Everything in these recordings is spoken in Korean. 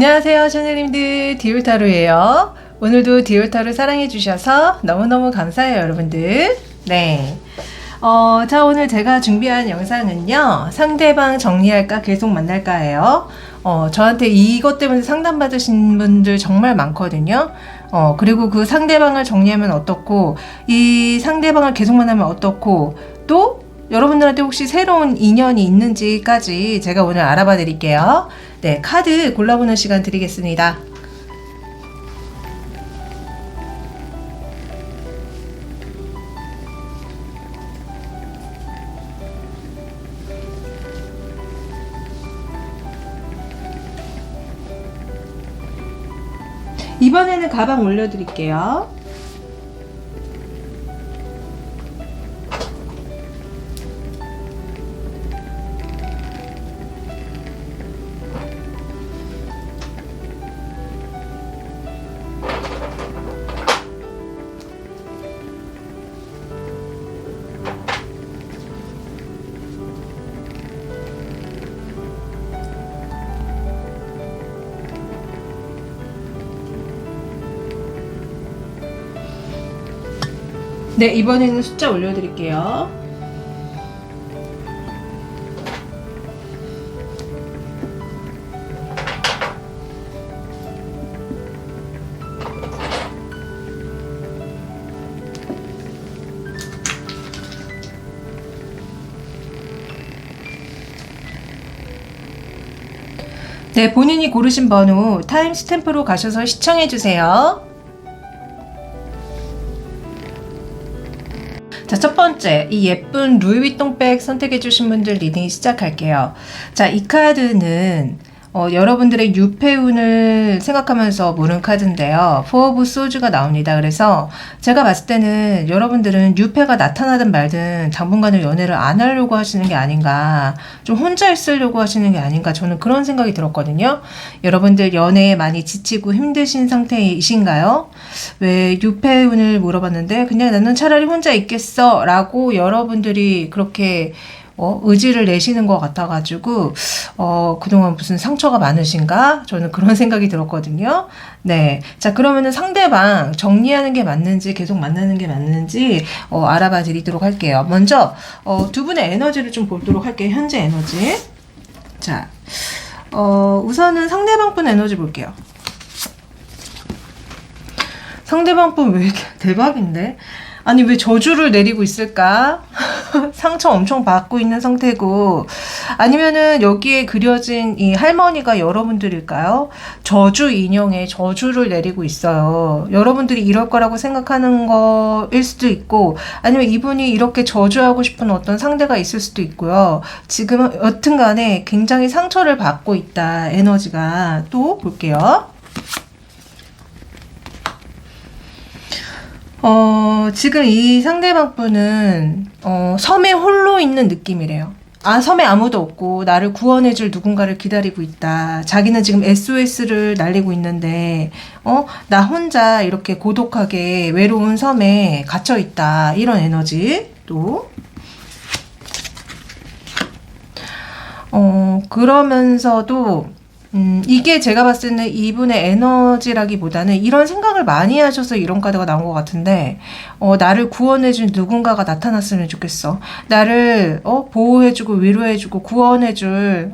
안녕하세요, 샤넬님들. 디올타로예요. 오늘도 디올타로 사랑해주셔서 너무너무 감사해요, 여러분들. 네. 자, 오늘 제가 준비한 영상은요, 상대방 정리할까 계속 만날까예요. 저한테 이것 때문에 상담받으신 분들 정말 많거든요. 그리고 그 상대방을 정리하면 어떻고, 이 상대방을 계속 만나면 어떻고, 또 여러분들한테 혹시 새로운 인연이 있는지까지 제가 오늘 알아봐 드릴게요. 네, 카드 골라보는 시간 드리겠습니다. 이번에는 가방 올려드릴게요. 네, 이번에는 숫자 올려드릴게요. 네, 본인이 고르신 번호 타임스탬프로 가셔서 시청해주세요. 자, 첫 번째, 이 예쁜 루이비통백 선택해주신 분들 리딩 시작할게요. 자, 이 카드는 여러분들의 유패운을 생각하면서 모른 카드인데요. 포 오브 소즈가 나옵니다. 그래서 제가 봤을 때는 여러분들은 유패가 나타나든 말든 당분간은 연애를 안 하려고 하시는 게 아닌가, 좀 혼자 있으려고 하시는 게 아닌가, 저는 그런 생각이 들었거든요. 여러분들 연애에 많이 지치고 힘드신 상태이신가요? 왜 유패운을 물어봤는데 그냥 나는 차라리 혼자 있겠어 라고 여러분들이 그렇게 의지를 내시는 것 같아가지고, 그동안 무슨 상처가 많으신가? 저는 그런 생각이 들었거든요. 네. 자, 그러면은 상대방 정리하는 게 맞는지, 계속 만나는 게 맞는지, 알아봐 드리도록 할게요. 먼저, 두 분의 에너지를 좀 보도록 할게요. 현재 에너지. 자, 우선은 상대방 분 에너지 볼게요. 상대방 분 왜 이렇게 대박인데? 아니, 왜 저주를 내리고 있을까? 상처 엄청 받고 있는 상태고, 아니면은 여기에 그려진 이 할머니가 여러분들일까요? 저주 인형에 저주를 내리고 있어요. 여러분들이 이럴 거라고 생각하는 거일 수도 있고, 아니면 이분이 이렇게 저주하고 싶은 어떤 상대가 있을 수도 있고요. 지금 여튼 간에 굉장히 상처를 받고 있다, 에너지가. 또 볼게요. 지금 이 상대방 분은, 섬에 홀로 있는 느낌이래요. 섬에 아무도 없고, 나를 구원해줄 누군가를 기다리고 있다. 자기는 지금 SOS를 날리고 있는데, 나 혼자 이렇게 고독하게 외로운 섬에 갇혀 있다. 이런 에너지. 또. 그러면서도, 이게 제가 봤을 때는 이분의 에너지라기보다는 이런 생각을 많이 하셔서 이런 카드가 나온 것 같은데, 나를 구원해준 누군가가 나타났으면 좋겠어. 나를, 보호해주고 위로해주고 구원해줄,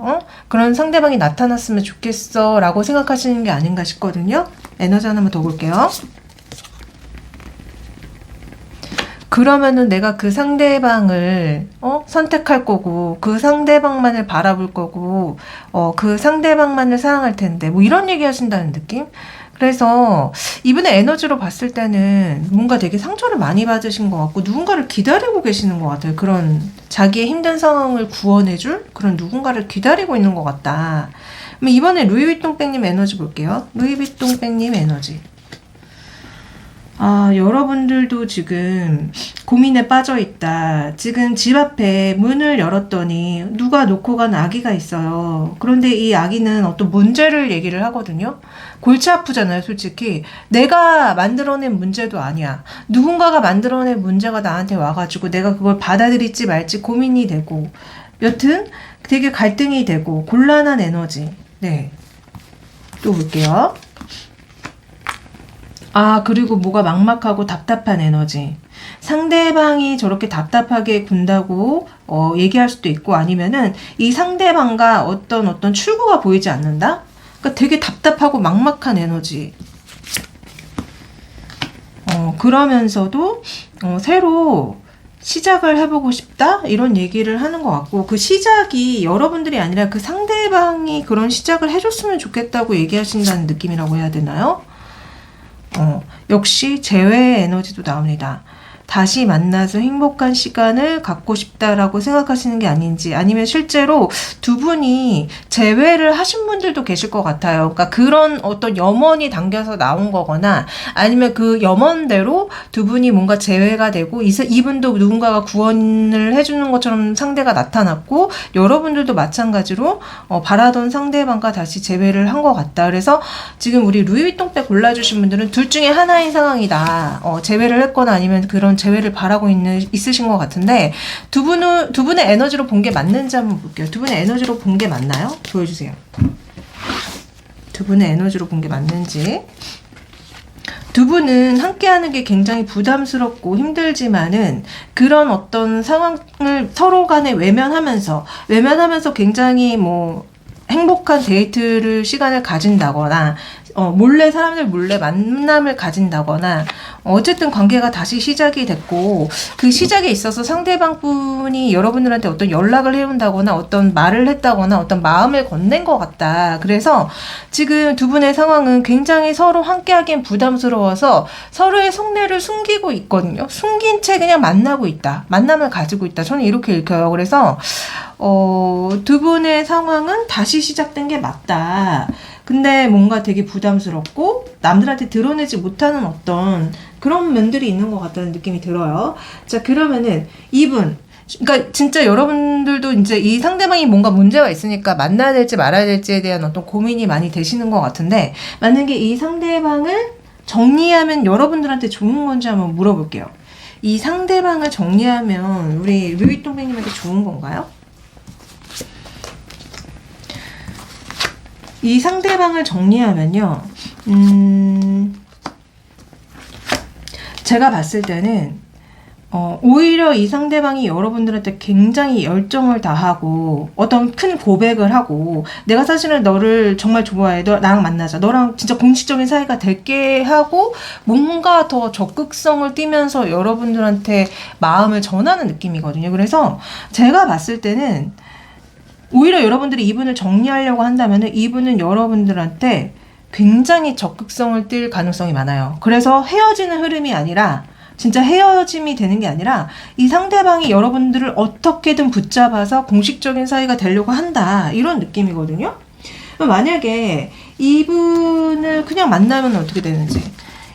그런 상대방이 나타났으면 좋겠어. 라고 생각하시는 게 아닌가 싶거든요. 에너지 하나만 더 볼게요. 그러면은 내가 그 상대방을 선택할 거고, 그 상대방만을 바라볼 거고, 그 상대방만을 사랑할 텐데, 뭐 이런 얘기 하신다는 느낌? 그래서 이분의 에너지로 봤을 때는 뭔가 되게 상처를 많이 받으신 것 같고, 누군가를 기다리고 계시는 것 같아요. 그런 자기의 힘든 상황을 구원해줄 그런 누군가를 기다리고 있는 것 같다. 그럼 이번에 루이비통백님 에너지 볼게요. 루이비통백님 에너지. 여러분들도 지금 고민에 빠져 있다. 지금 집 앞에 문을 열었더니 누가 놓고 간 아기가 있어요. 그런데 이 아기는 어떤 문제를 얘기를 하거든요. 골치 아프잖아요, 솔직히. 내가 만들어낸 문제도 아니야. 누군가가 만들어낸 문제가 나한테 와가지고 내가 그걸 받아들일지 말지 고민이 되고, 여튼 되게 갈등이 되고 곤란한 에너지. 네. 또 볼게요. 아, 그리고 뭐가 막막하고 답답한 에너지. 상대방이 저렇게 답답하게 군다고 얘기할 수도 있고, 아니면은 이 상대방과 어떤 출구가 보이지 않는다? 그러니까 되게 답답하고 막막한 에너지. 그러면서도 새로 시작을 해보고 싶다? 이런 얘기를 하는 것 같고, 그 시작이 여러분들이 아니라 그 상대방이 그런 시작을 해줬으면 좋겠다고 얘기하신다는 느낌이라고 해야 되나요? 역시 재회의 에너지도 나옵니다. 다시 만나서 행복한 시간을 갖고 싶다라고 생각하시는 게 아닌지, 아니면 실제로 두 분이 재회를 하신 분들도 계실 것 같아요. 그러니까 그런 어떤 염원이 담겨서 나온 거거나, 아니면 그 염원대로 두 분이 뭔가 재회가 되고, 이분도 누군가가 구원을 해주는 것처럼 상대가 나타났고, 여러분들도 마찬가지로 바라던 상대방과 다시 재회를 한 것 같다. 그래서 지금 우리 루이비통백 골라주신 분들은 둘 중에 하나인 상황이다. 재회를 했거나 아니면 그런 재회를 바라고 있으신 것 같은데, 두 분의 에너지로 본 게 맞는지 한번 볼게요. 두 분의 에너지로 본 게 맞나요? 보여주세요. 두 분의 에너지로 본 게 맞는지. 두 분은 함께하는 게 굉장히 부담스럽고 힘들지만은, 그런 어떤 상황을 서로 간에 외면하면서 굉장히 행복한 시간을 가진다거나, 사람들 몰래 만남을 가진다거나, 어쨌든 관계가 다시 시작이 됐고, 그 시작에 있어서 상대방 분이 여러분들한테 어떤 연락을 해온다거나, 어떤 말을 했다거나, 어떤 마음을 건넨 것 같다. 그래서 지금 두 분의 상황은 굉장히 서로 함께하기엔 부담스러워서 서로의 속내를 숨기고 있거든요. 숨긴 채 그냥 만나고 있다. 만남을 가지고 있다. 저는 이렇게 읽혀요. 그래서 두 분의 상황은 다시 시작된 게 맞다. 근데 뭔가 되게 부담스럽고 남들한테 드러내지 못하는 어떤 그런 면들이 있는 것 같다는 느낌이 들어요. 자, 그러면은 이분, 그러니까 진짜 여러분들도 이제 이 상대방이 뭔가 문제가 있으니까 만나야 될지 말아야 될지에 대한 어떤 고민이 많이 되시는 것 같은데, 만약에 이 상대방을 정리하면 여러분들한테 좋은 건지 한번 물어볼게요. 이 상대방을 정리하면 우리 루이통백님한테 좋은 건가요? 이 상대방을 정리하면요, 제가 봤을 때는 오히려 이 상대방이 여러분들한테 굉장히 열정을 다하고 어떤 큰 고백을 하고, 내가 사실은 너를 정말 좋아해, 너 나랑 만나자, 너랑 진짜 공식적인 사이가 될게 하고, 뭔가 더 적극성을 띠면서 여러분들한테 마음을 전하는 느낌이거든요. 그래서 제가 봤을 때는 오히려 여러분들이 이분을 정리하려고 한다면 이분은 여러분들한테 굉장히 적극성을 띨 가능성이 많아요. 그래서 헤어지는 흐름이 아니라, 진짜 헤어짐이 되는 게 아니라 이 상대방이 여러분들을 어떻게든 붙잡아서 공식적인 사이가 되려고 한다, 이런 느낌이거든요. 만약에 이분을 그냥 만나면 어떻게 되는지,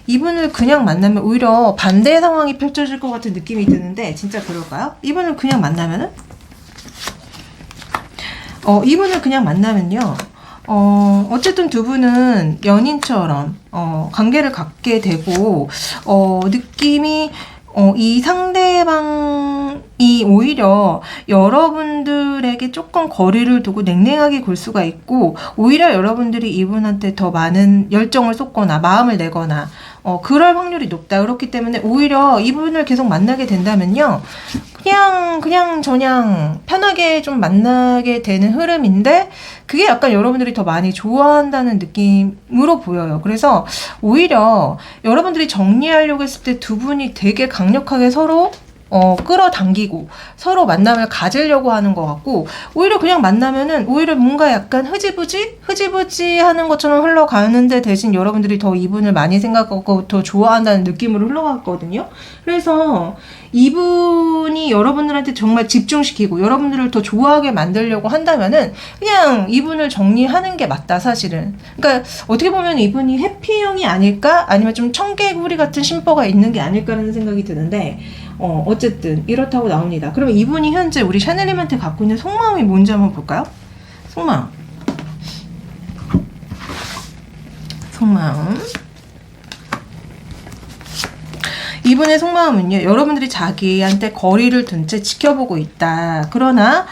이분을 그냥 만나면 오히려 반대의 상황이 펼쳐질 것 같은 느낌이 드는데, 진짜 그럴까요? 이분을 그냥 만나면은? 이분을 그냥 만나면요, 어쨌든 두 분은 연인처럼 관계를 갖게 되고, 느낌이 이 상대방이 오히려 여러분들에게 조금 거리를 두고 냉랭하게 굴 수가 있고, 오히려 여러분들이 이분한테 더 많은 열정을 쏟거나 마음을 내거나 그럴 확률이 높다. 그렇기 때문에 오히려 이분을 계속 만나게 된다면요, 그냥 편하게 좀 만나게 되는 흐름인데, 그게 약간 여러분들이 더 많이 좋아한다는 느낌으로 보여요. 그래서 오히려 여러분들이 정리하려고 했을 때 두 분이 되게 강력하게 서로 끌어당기고 서로 만남을 가지려고 하는 것 같고, 오히려 그냥 만나면은 오히려 뭔가 약간 흐지부지 하는 것처럼 흘러가는데, 대신 여러분들이 더 이분을 많이 생각하고 더 좋아한다는 느낌으로 흘러갔거든요. 그래서 이분이 여러분들한테 정말 집중시키고 여러분들을 더 좋아하게 만들려고 한다면은 그냥 이분을 정리하는 게 맞다, 사실은. 그러니까 어떻게 보면 이분이 해피형이 아닐까, 아니면 좀 청개구리 같은 심보가 있는 게 아닐까라는 생각이 드는데, 어쨌든 이렇다고 나옵니다. 그러면 이분이 현재 우리 샤넬님한테 갖고 있는 속마음이 뭔지 한번 볼까요? 속마음. 이분의 속마음은요, 여러분들이 자기한테 거리를 둔 채 지켜보고 있다. 그러나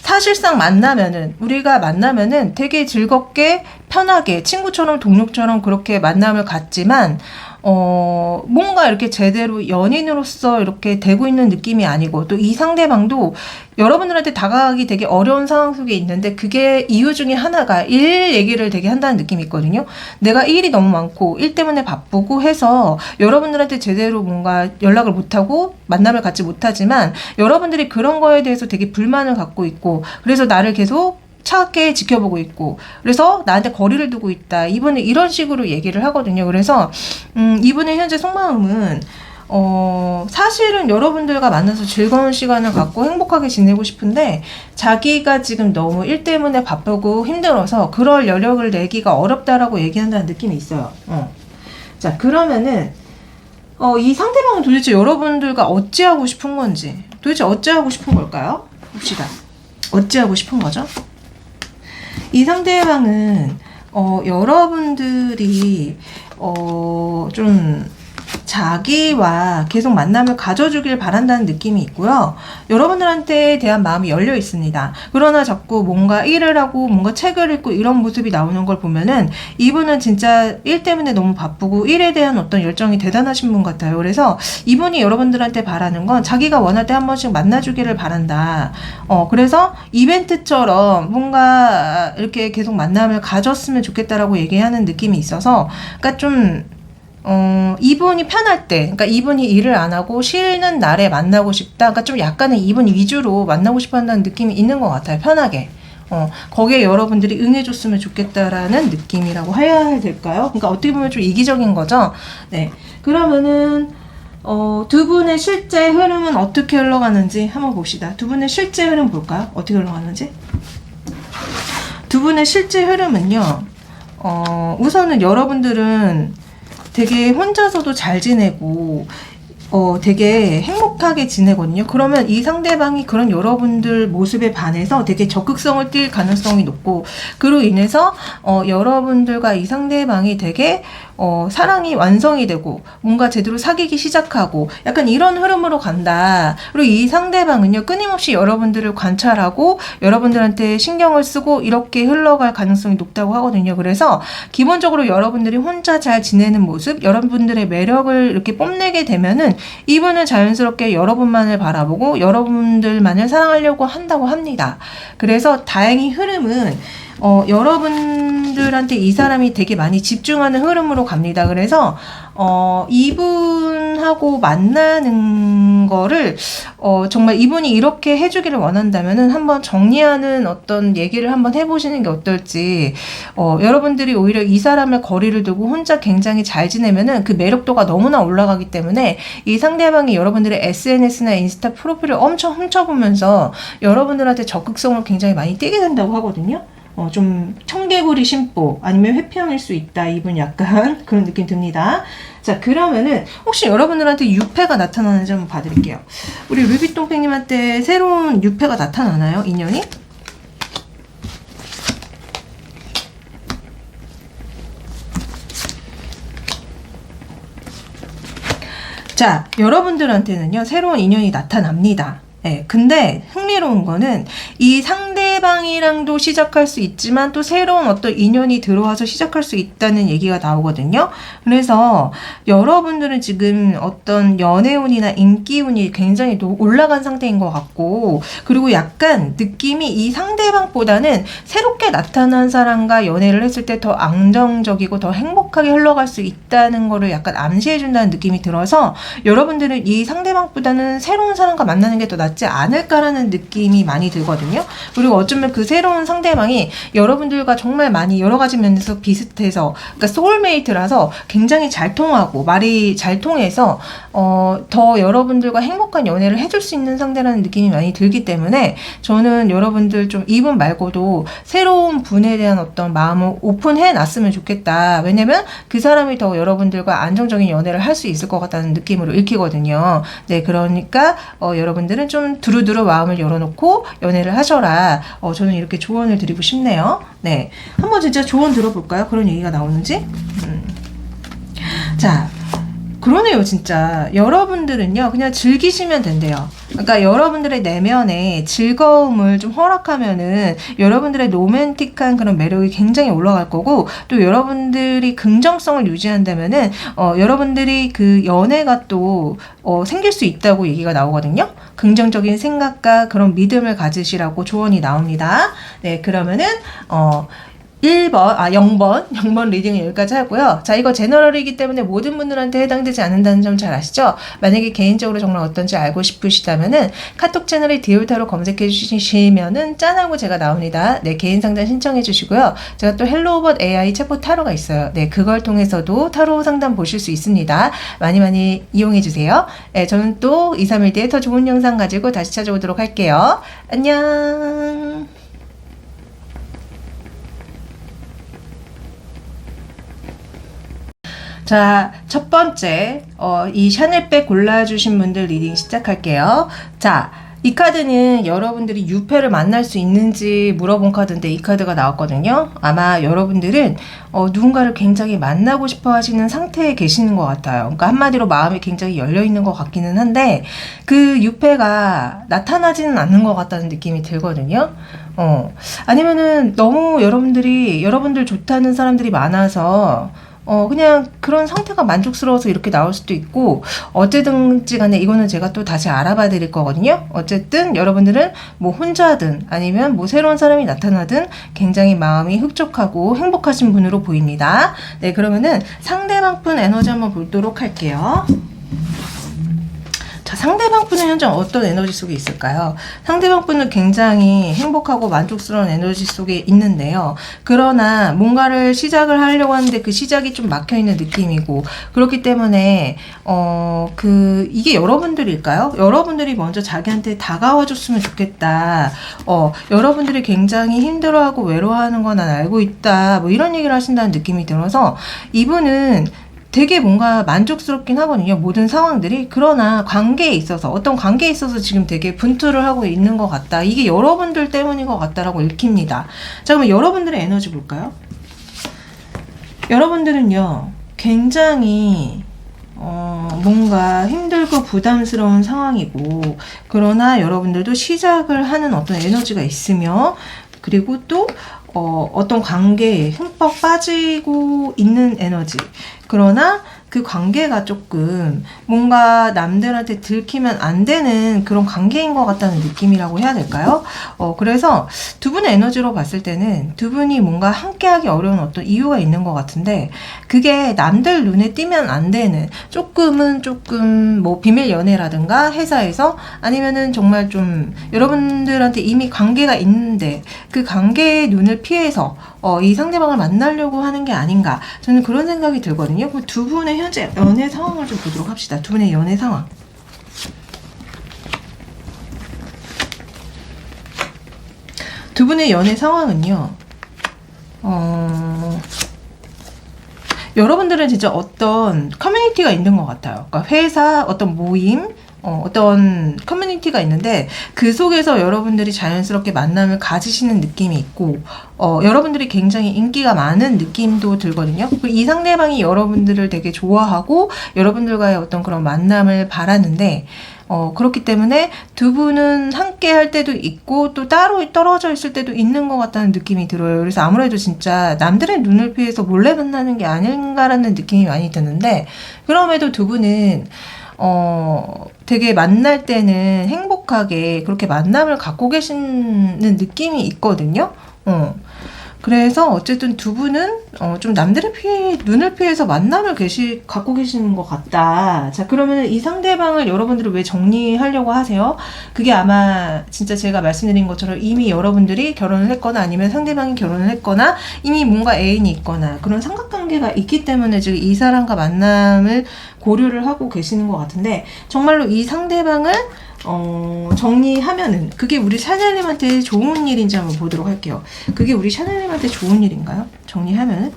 사실상 만나면은, 우리가 만나면은 되게 즐겁게 편하게 친구처럼 동료처럼 그렇게 만남을 갖지만 뭔가 이렇게 제대로 연인으로서 이렇게 되고 있는 느낌이 아니고, 또 이 상대방도 여러분들한테 다가가기 되게 어려운 상황 속에 있는데, 그게 이유 중에 하나가 일 얘기를 되게 한다는 느낌이 있거든요. 내가 일이 너무 많고 일 때문에 바쁘고 해서 여러분들한테 제대로 뭔가 연락을 못하고 만남을 갖지 못하지만, 여러분들이 그런 거에 대해서 되게 불만을 갖고 있고, 그래서 나를 계속 차갑게 지켜보고 있고, 그래서 나한테 거리를 두고 있다. 이분은 이런 식으로 얘기를 하거든요. 그래서 이분의 현재 속마음은 사실은 여러분들과 만나서 즐거운 시간을 갖고 행복하게 지내고 싶은데, 자기가 지금 너무 일 때문에 바쁘고 힘들어서 그럴 여력을 내기가 어렵다라고 얘기한다는 느낌이 있어요. 자, 그러면은 이 상대방은 도대체 여러분들과 어찌하고 싶은 건지, 도대체 어찌하고 싶은 걸까요? 봅시다. 어찌하고 싶은 거죠? 이 상대방은 여러분들이 좀 자기와 계속 만남을 가져주길 바란다는 느낌이 있고요. 여러분들한테 대한 마음이 열려 있습니다. 그러나 자꾸 뭔가 일을 하고 뭔가 책을 읽고 이런 모습이 나오는 걸 보면은, 이분은 진짜 일 때문에 너무 바쁘고 일에 대한 어떤 열정이 대단하신 분 같아요. 그래서 이분이 여러분들한테 바라는 건 자기가 원할 때 한 번씩 만나주기를 바란다. 그래서 이벤트처럼 뭔가 이렇게 계속 만남을 가졌으면 좋겠다라고 얘기하는 느낌이 있어서, 그러니까 좀 이분이 편할 때, 그러니까 이분이 일을 안 하고 쉬는 날에 만나고 싶다. 그러니까 좀 약간은 이분 위주로 만나고 싶어 한다는 느낌이 있는 것 같아요. 편하게. 거기에 여러분들이 응해줬으면 좋겠다라는 느낌이라고 해야 될까요? 그러니까 어떻게 보면 좀 이기적인 거죠. 네. 그러면은, 두 분의 실제 흐름은 어떻게 흘러가는지 한번 봅시다. 두 분의 실제 흐름 볼까요? 어떻게 흘러가는지? 두 분의 실제 흐름은요, 우선은 여러분들은 되게 혼자서도 잘 지내고 되게 행복하게 지내거든요. 그러면 이 상대방이 그런 여러분들 모습에 반해서 되게 적극성을 띨 가능성이 높고, 그로 인해서 여러분들과 이 상대방이 되게 사랑이 완성이 되고 뭔가 제대로 사귀기 시작하고 약간 이런 흐름으로 간다. 그리고 이 상대방은요, 끊임없이 여러분들을 관찰하고 여러분들한테 신경을 쓰고 이렇게 흘러갈 가능성이 높다고 하거든요. 그래서 기본적으로 여러분들이 혼자 잘 지내는 모습, 여러분들의 매력을 이렇게 뽐내게 되면은 이분은 자연스럽게 여러분만을 바라보고 여러분들만을 사랑하려고 한다고 합니다. 그래서 다행히 흐름은 여러분들한테 이 사람이 되게 많이 집중하는 흐름으로 갑니다. 그래서 이분하고 만나는 거를 정말 이분이 이렇게 해주기를 원한다면은 한번 정리하는 어떤 얘기를 한번 해보시는 게 어떨지. 여러분들이 오히려 이 사람을 거리를 두고 혼자 굉장히 잘 지내면은 그 매력도가 너무나 올라가기 때문에 이 상대방이 여러분들의 SNS나 인스타 프로필을 엄청 훔쳐보면서 여러분들한테 적극성을 굉장히 많이 띠게 된다고 하거든요. 좀 청개구리 심보 아니면 회피형일 수 있다. 이분 약간 그런 느낌 듭니다. 자, 그러면은 혹시 여러분들한테 유패가 나타나는지 한번 봐드릴게요. 우리 루비똥팽님한테 새로운 유패가 나타나나요? 인연이? 자, 여러분들한테는요, 새로운 인연이 나타납니다. 네, 근데 흥미로운 거는 이 상대방이랑도 시작할 수 있지만 또 새로운 어떤 인연이 들어와서 시작할 수 있다는 얘기가 나오거든요. 그래서 여러분들은 지금 어떤 연애운이나 인기운이 굉장히 올라간 상태인 것 같고, 그리고 약간 느낌이 이 상대방보다는 새롭게 나타난 사람과 연애를 했을 때 더 안정적이고 더 행복하게 흘러갈 수 있다는 거를 약간 암시해준다는 느낌이 들어서 여러분들은 이 상대방보다는 새로운 사람과 만나는 게 더 낫지 않을까라는 느낌이 많이 들거든요. 그리고 어쩌면 그 새로운 상대방이 여러분들과 정말 많이 여러 가지 면에서 비슷해서, 그러니까 소울메이트라서 굉장히 잘 통하고 말이 잘 통해서 더 여러분들과 행복한 연애를 해줄 수 있는 상대라는 느낌이 많이 들기 때문에 저는 여러분들 좀 이분 말고도 새로운 분에 대한 어떤 마음을 오픈해 놨으면 좋겠다. 왜냐면 그 사람이 더 여러분들과 안정적인 연애를 할 수 있을 것 같다는 느낌으로 읽히거든요. 네, 그러니까 여러분들은 좀 두루두루 마음을 열어놓고 연애를 하셔라. 저는 이렇게 조언을 드리고 싶네요. 네, 한번 진짜 조언 들어볼까요? 그런 얘기가 나오는지. 자, 그러네요, 진짜. 여러분들은요, 그냥 즐기시면 된대요. 그러니까 여러분들의 내면에 즐거움을 좀 허락하면은 여러분들의 로맨틱한 그런 매력이 굉장히 올라갈 거고, 또 여러분들이 긍정성을 유지한다면은 여러분들이 그 연애가 또 생길 수 있다고 얘기가 나오거든요. 긍정적인 생각과 그런 믿음을 가지시라고 조언이 나옵니다. 네, 그러면은 0번 리딩은 여기까지 하고요. 자, 이거 제너럴이기 때문에 모든 분들한테 해당되지 않는다는 점 잘 아시죠? 만약에 개인적으로 정말 어떤지 알고 싶으시다면은 카톡 채널에 디올타로 검색해 주시면은 짠하고 제가 나옵니다. 네, 개인 상담 신청해 주시고요. 제가 또 헬로우봇 AI 챗봇 타로가 있어요. 네, 그걸 통해서도 타로 상담 보실 수 있습니다. 많이 많이 이용해 주세요. 네, 저는 또 2, 3일 뒤에 더 좋은 영상 가지고 다시 찾아오도록 할게요. 안녕. 자, 첫 번째, 이 샤넬백 골라주신 분들 리딩 시작할게요. 자, 이 카드는 여러분들이 유패를 만날 수 있는지 물어본 카드인데 이 카드가 나왔거든요. 아마 여러분들은 누군가를 굉장히 만나고 싶어 하시는 상태에 계시는 것 같아요. 그러니까 한마디로 마음이 굉장히 열려 있는 것 같기는 한데 그 유패가 나타나지는 않는 것 같다는 느낌이 들거든요. 아니면은 너무 여러분들 좋다는 사람들이 많아서 그냥 그런 상태가 만족스러워서 이렇게 나올 수도 있고, 어쨌든지 간에 이거는 제가 또 다시 알아봐 드릴 거거든요. 어쨌든 여러분들은 뭐 혼자든 아니면 뭐 새로운 사람이 나타나든 굉장히 마음이 흡족하고 행복하신 분으로 보입니다. 네, 그러면은 상대방 분 에너지 한번 보도록 할게요. 자, 상대방 분은 현재 어떤 에너지 속에 있을까요? 상대방 분은 굉장히 행복하고 만족스러운 에너지 속에 있는데요. 그러나 뭔가를 시작을 하려고 하는데 그 시작이 좀 막혀있는 느낌이고, 그렇기 때문에 이게 여러분들일까요? 여러분들이 먼저 자기한테 다가와줬으면 좋겠다. 여러분들이 굉장히 힘들어하고 외로워하는 건 난 알고 있다. 뭐 이런 얘기를 하신다는 느낌이 들어서 이분은 되게 뭔가 만족스럽긴 하거든요. 모든 상황들이. 그러나 어떤 관계에 있어서 지금 되게 분투를 하고 있는 것 같다. 이게 여러분들 때문인 것 같다라고 읽힙니다. 자, 그러면 여러분들의 에너지 볼까요? 여러분들은요, 굉장히 뭔가 힘들고 부담스러운 상황이고, 그러나 여러분들도 시작을 하는 어떤 에너지가 있으며, 그리고 또 어떤 관계에 흠뻑 빠지고 있는 에너지. 그러나 그 관계가 조금 뭔가 남들한테 들키면 안 되는 그런 관계인 것 같다는 느낌이라고 해야 될까요? 그래서 두 분의 에너지로 봤을 때는 두 분이 뭔가 함께하기 어려운 어떤 이유가 있는 것 같은데, 그게 남들 눈에 띄면 안 되는, 조금 뭐 비밀 연애라든가 회사에서, 아니면은 정말 좀 여러분들한테 이미 관계가 있는데 그 관계의 눈을 피해서 이 상대방을 만나려고 하는 게 아닌가, 저는 그런 생각이 들거든요. 그럼 두 분의 현재 연애 상황을 좀 보도록 합시다. 두 분의 연애 상황. 두 분의 연애 상황은요, 여러분들은 진짜 어떤 커뮤니티가 있는 것 같아요. 그러니까 회사, 어떤 모임, 어떤 커뮤니티가 있는데 그 속에서 여러분들이 자연스럽게 만남을 가지시는 느낌이 있고, 여러분들이 굉장히 인기가 많은 느낌도 들거든요. 이 상대방이 여러분들을 되게 좋아하고 여러분들과의 어떤 그런 만남을 바라는데, 그렇기 때문에 두 분은 함께 할 때도 있고 또 따로 떨어져 있을 때도 있는 것 같다는 느낌이 들어요. 그래서 아무래도 진짜 남들의 눈을 피해서 몰래 만나는 게 아닌가라는 느낌이 많이 드는데, 그럼에도 두 분은 되게 만날 때는 행복하게 그렇게 만남을 갖고 계시는 느낌이 있거든요. 그래서 어쨌든 두 분은 좀 남들의 눈을 피해서 만남을 갖고 계시는 것 같다. 자, 그러면 이 상대방을 여러분들이 왜 정리하려고 하세요? 그게 아마 진짜 제가 말씀드린 것처럼 이미 여러분들이 결혼을 했거나 아니면 상대방이 결혼을 했거나 이미 뭔가 애인이 있거나 그런 삼각관계가 있기 때문에 지금 이 사람과 만남을 고려를 하고 계시는 것 같은데, 정말로 이 상대방을 정리하면은 그게 우리 샤넬님한테 좋은 일인지 한번 보도록 할게요. 그게 우리 샤넬님한테 좋은 일인가요? 정리하면은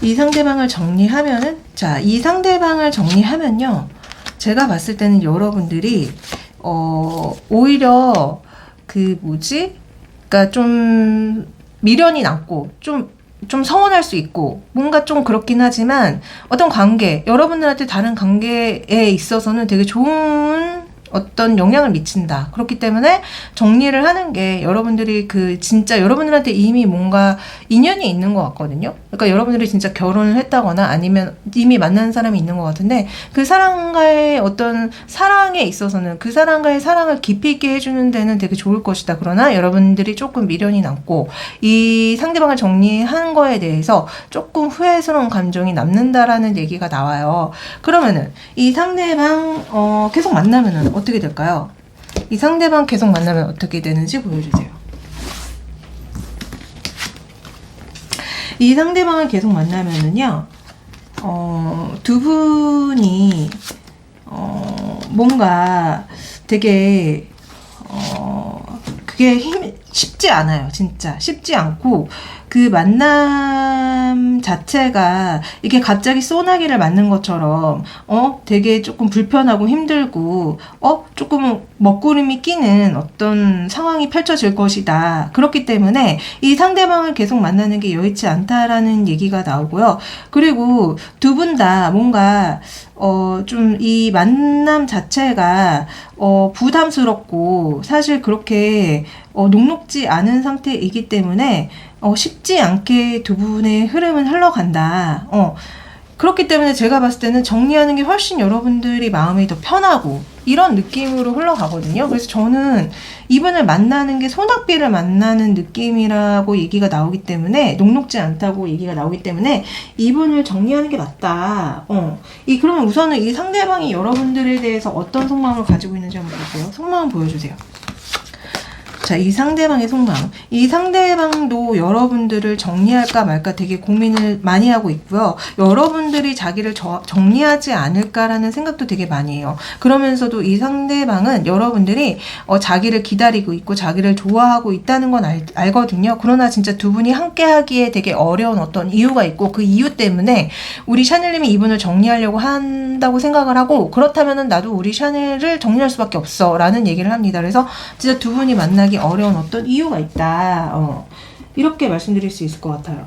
이 상대방을 정리하면은, 자, 이 상대방을 정리하면요, 제가 봤을 때는 여러분들이 오히려 그러니까 좀 미련이 남고 좀 좀 서운할 수 있고 뭔가 좀 그렇긴 하지만 어떤 관계, 여러분들한테 다른 관계에 있어서는 되게 좋은 어떤 영향을 미친다. 그렇기 때문에 정리를 하는 게 여러분들이 그 진짜 여러분들한테 이미 뭔가 인연이 있는 것 같거든요. 그러니까 여러분들이 진짜 결혼을 했다거나 아니면 이미 만나는 사람이 있는 것 같은데 그 사람과의 어떤 사랑에 있어서는 그 사람과의 사랑을 깊이 있게 해주는 데는 되게 좋을 것이다. 그러나 여러분들이 조금 미련이 남고 이 상대방을 정리한 거에 대해서 조금 후회스러운 감정이 남는다라는 얘기가 나와요. 그러면은 이 상대방 계속 만나면은 어떻게 될까요? 이 상대방 계속 만나면 어떻게 되는지 보여주세요. 이 상대방을 계속 만나면은요, 두 분이, 뭔가 되게, 그게 쉽지 않아요. 진짜. 쉽지 않고, 그 만남 자체가 이게 갑자기 소나기를 맞는 것처럼 되게 조금 불편하고 힘들고 조금 먹구름이 끼는 어떤 상황이 펼쳐질 것이다. 그렇기 때문에 이 상대방을 계속 만나는 게 여의치 않다라는 얘기가 나오고요. 그리고 두 분 다 뭔가 좀 이 만남 자체가 부담스럽고 사실 그렇게 녹록지 않은 상태이기 때문에 쉽지 않게 두 분의 흐름은 흘러간다. 그렇기 때문에 제가 봤을 때는 정리하는 게 훨씬 여러분들이 마음이 더 편하고 이런 느낌으로 흘러가거든요. 그래서 저는 이분을 만나는 게 소낙비를 만나는 느낌이라고 얘기가 나오기 때문에 녹록지 않다고 얘기가 나오기 때문에 이분을 정리하는 게 맞다. 그러면 우선은 이 상대방이 여러분들에 대해서 어떤 속마음을 가지고 있는지 한번 볼게요. 속마음 보여주세요. 자, 이 상대방의 속마음. 이 상대방도 여러분들을 정리할까 말까 되게 고민을 많이 하고 있고요. 여러분들이 자기를 정리하지 않을까라는 생각도 되게 많이 해요. 그러면서도 이 상대방은 여러분들이 자기를 기다리고 있고 자기를 좋아하고 있다는 건 알거든요. 그러나 진짜 두 분이 함께 하기에 되게 어려운 어떤 이유가 있고 그 이유 때문에 우리 샤넬님이 이분을 정리하려고 한다고 생각을 하고 그렇다면은 나도 우리 샤넬을 정리할 수밖에 없어 라는 얘기를 합니다. 그래서 진짜 두 분이 만나기 어려운 어떤 이유가 있다. 이렇게 말씀드릴 수 있을 것 같아요.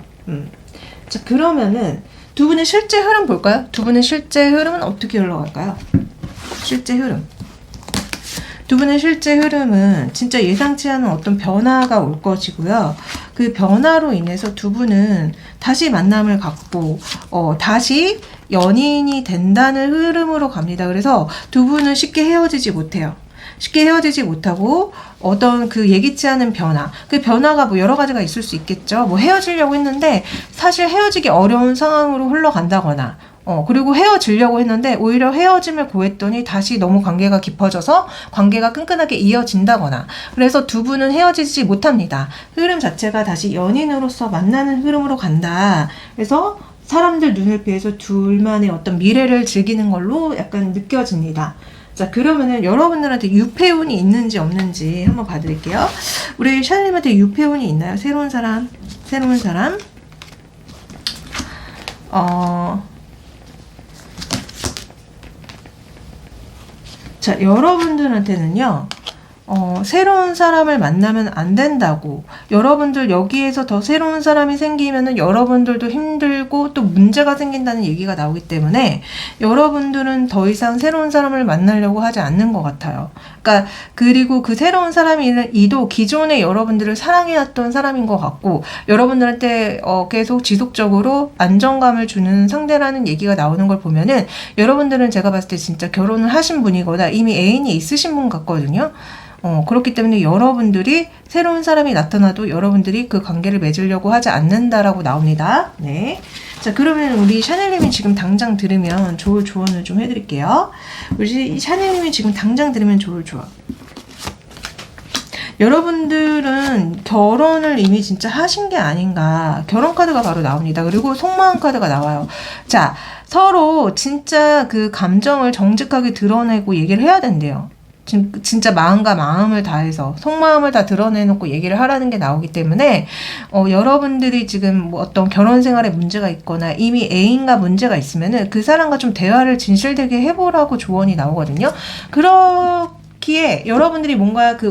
자, 그러면은 두 분의 실제 흐름 볼까요? 두 분의 실제 흐름은 어떻게 흘러갈까요? 실제 흐름. 두 분의 실제 흐름은 진짜 예상치 않은 어떤 변화가 올 것이고요. 그 변화로 인해서 두 분은 다시 만남을 갖고 다시 연인이 된다는 흐름으로 갑니다. 그래서 두 분은 쉽게 헤어지지 못해요. 쉽게 헤어지지 못하고 어떤 그 예기치 않은 변화, 그 변화가 뭐 여러 가지가 있을 수 있겠죠. 뭐 헤어지려고 했는데 사실 헤어지기 어려운 상황으로 흘러간다거나 그리고 헤어지려고 했는데 오히려 헤어짐을 고했더니 다시 너무 관계가 깊어져서 관계가 끈끈하게 이어진다거나 그래서 두 분은 헤어지지 못합니다. 흐름 자체가 다시 연인으로서 만나는 흐름으로 간다. 그래서 사람들 눈을 피해서 둘만의 어떤 미래를 즐기는 걸로 약간 느껴집니다. 자, 그러면은 여러분들한테 유패운이 있는지 없는지 한번 봐드릴게요. 우리 샤넬님한테 유패운이 있나요? 새로운 사람. 자, 여러분들한테는요. 새로운 사람을 만나면 안 된다고. 여러분들 여기에서 더 새로운 사람이 생기면은 여러분들도 힘들고 또 문제가 생긴다는 얘기가 나오기 때문에 여러분들은 더 이상 새로운 사람을 만나려고 하지 않는 것 같아요. 그러니까 그리고 그 새로운 사람이도 기존에 여러분들을 사랑해왔던 사람인 것 같고 여러분들한테 계속 지속적으로 안정감을 주는 상대라는 얘기가 나오는 걸 보면은 여러분들은 제가 봤을 때 진짜 결혼을 하신 분이거나 이미 애인이 있으신 분 같거든요. 그렇기 때문에 여러분들이 새로운 사람이 나타나도 여러분들이 그 관계를 맺으려고 하지 않는다라고 나옵니다. 네. 자, 그러면 우리 샤넬님이 지금 당장 들으면 좋을 조언을 좀 해드릴게요. 우리 샤넬님이 지금 당장 들으면 좋을 조언. 여러분들은 결혼을 이미 진짜 하신 게 아닌가. 결혼 카드가 바로 나옵니다. 그리고 속마음 카드가 나와요. 자, 서로 진짜 그 감정을 정직하게 드러내고 얘기를 해야 된대요. 진짜 마음과 마음을 다해서 속마음을 다 드러내놓고 얘기를 하라는 게 나오기 때문에 여러분들이 지금 뭐 어떤 결혼 생활에 문제가 있거나 이미 애인과 문제가 있으면은 그 사람과 좀 대화를 진실되게 해보라고 조언이 나오거든요. 그렇기에 여러분들이 뭔가 그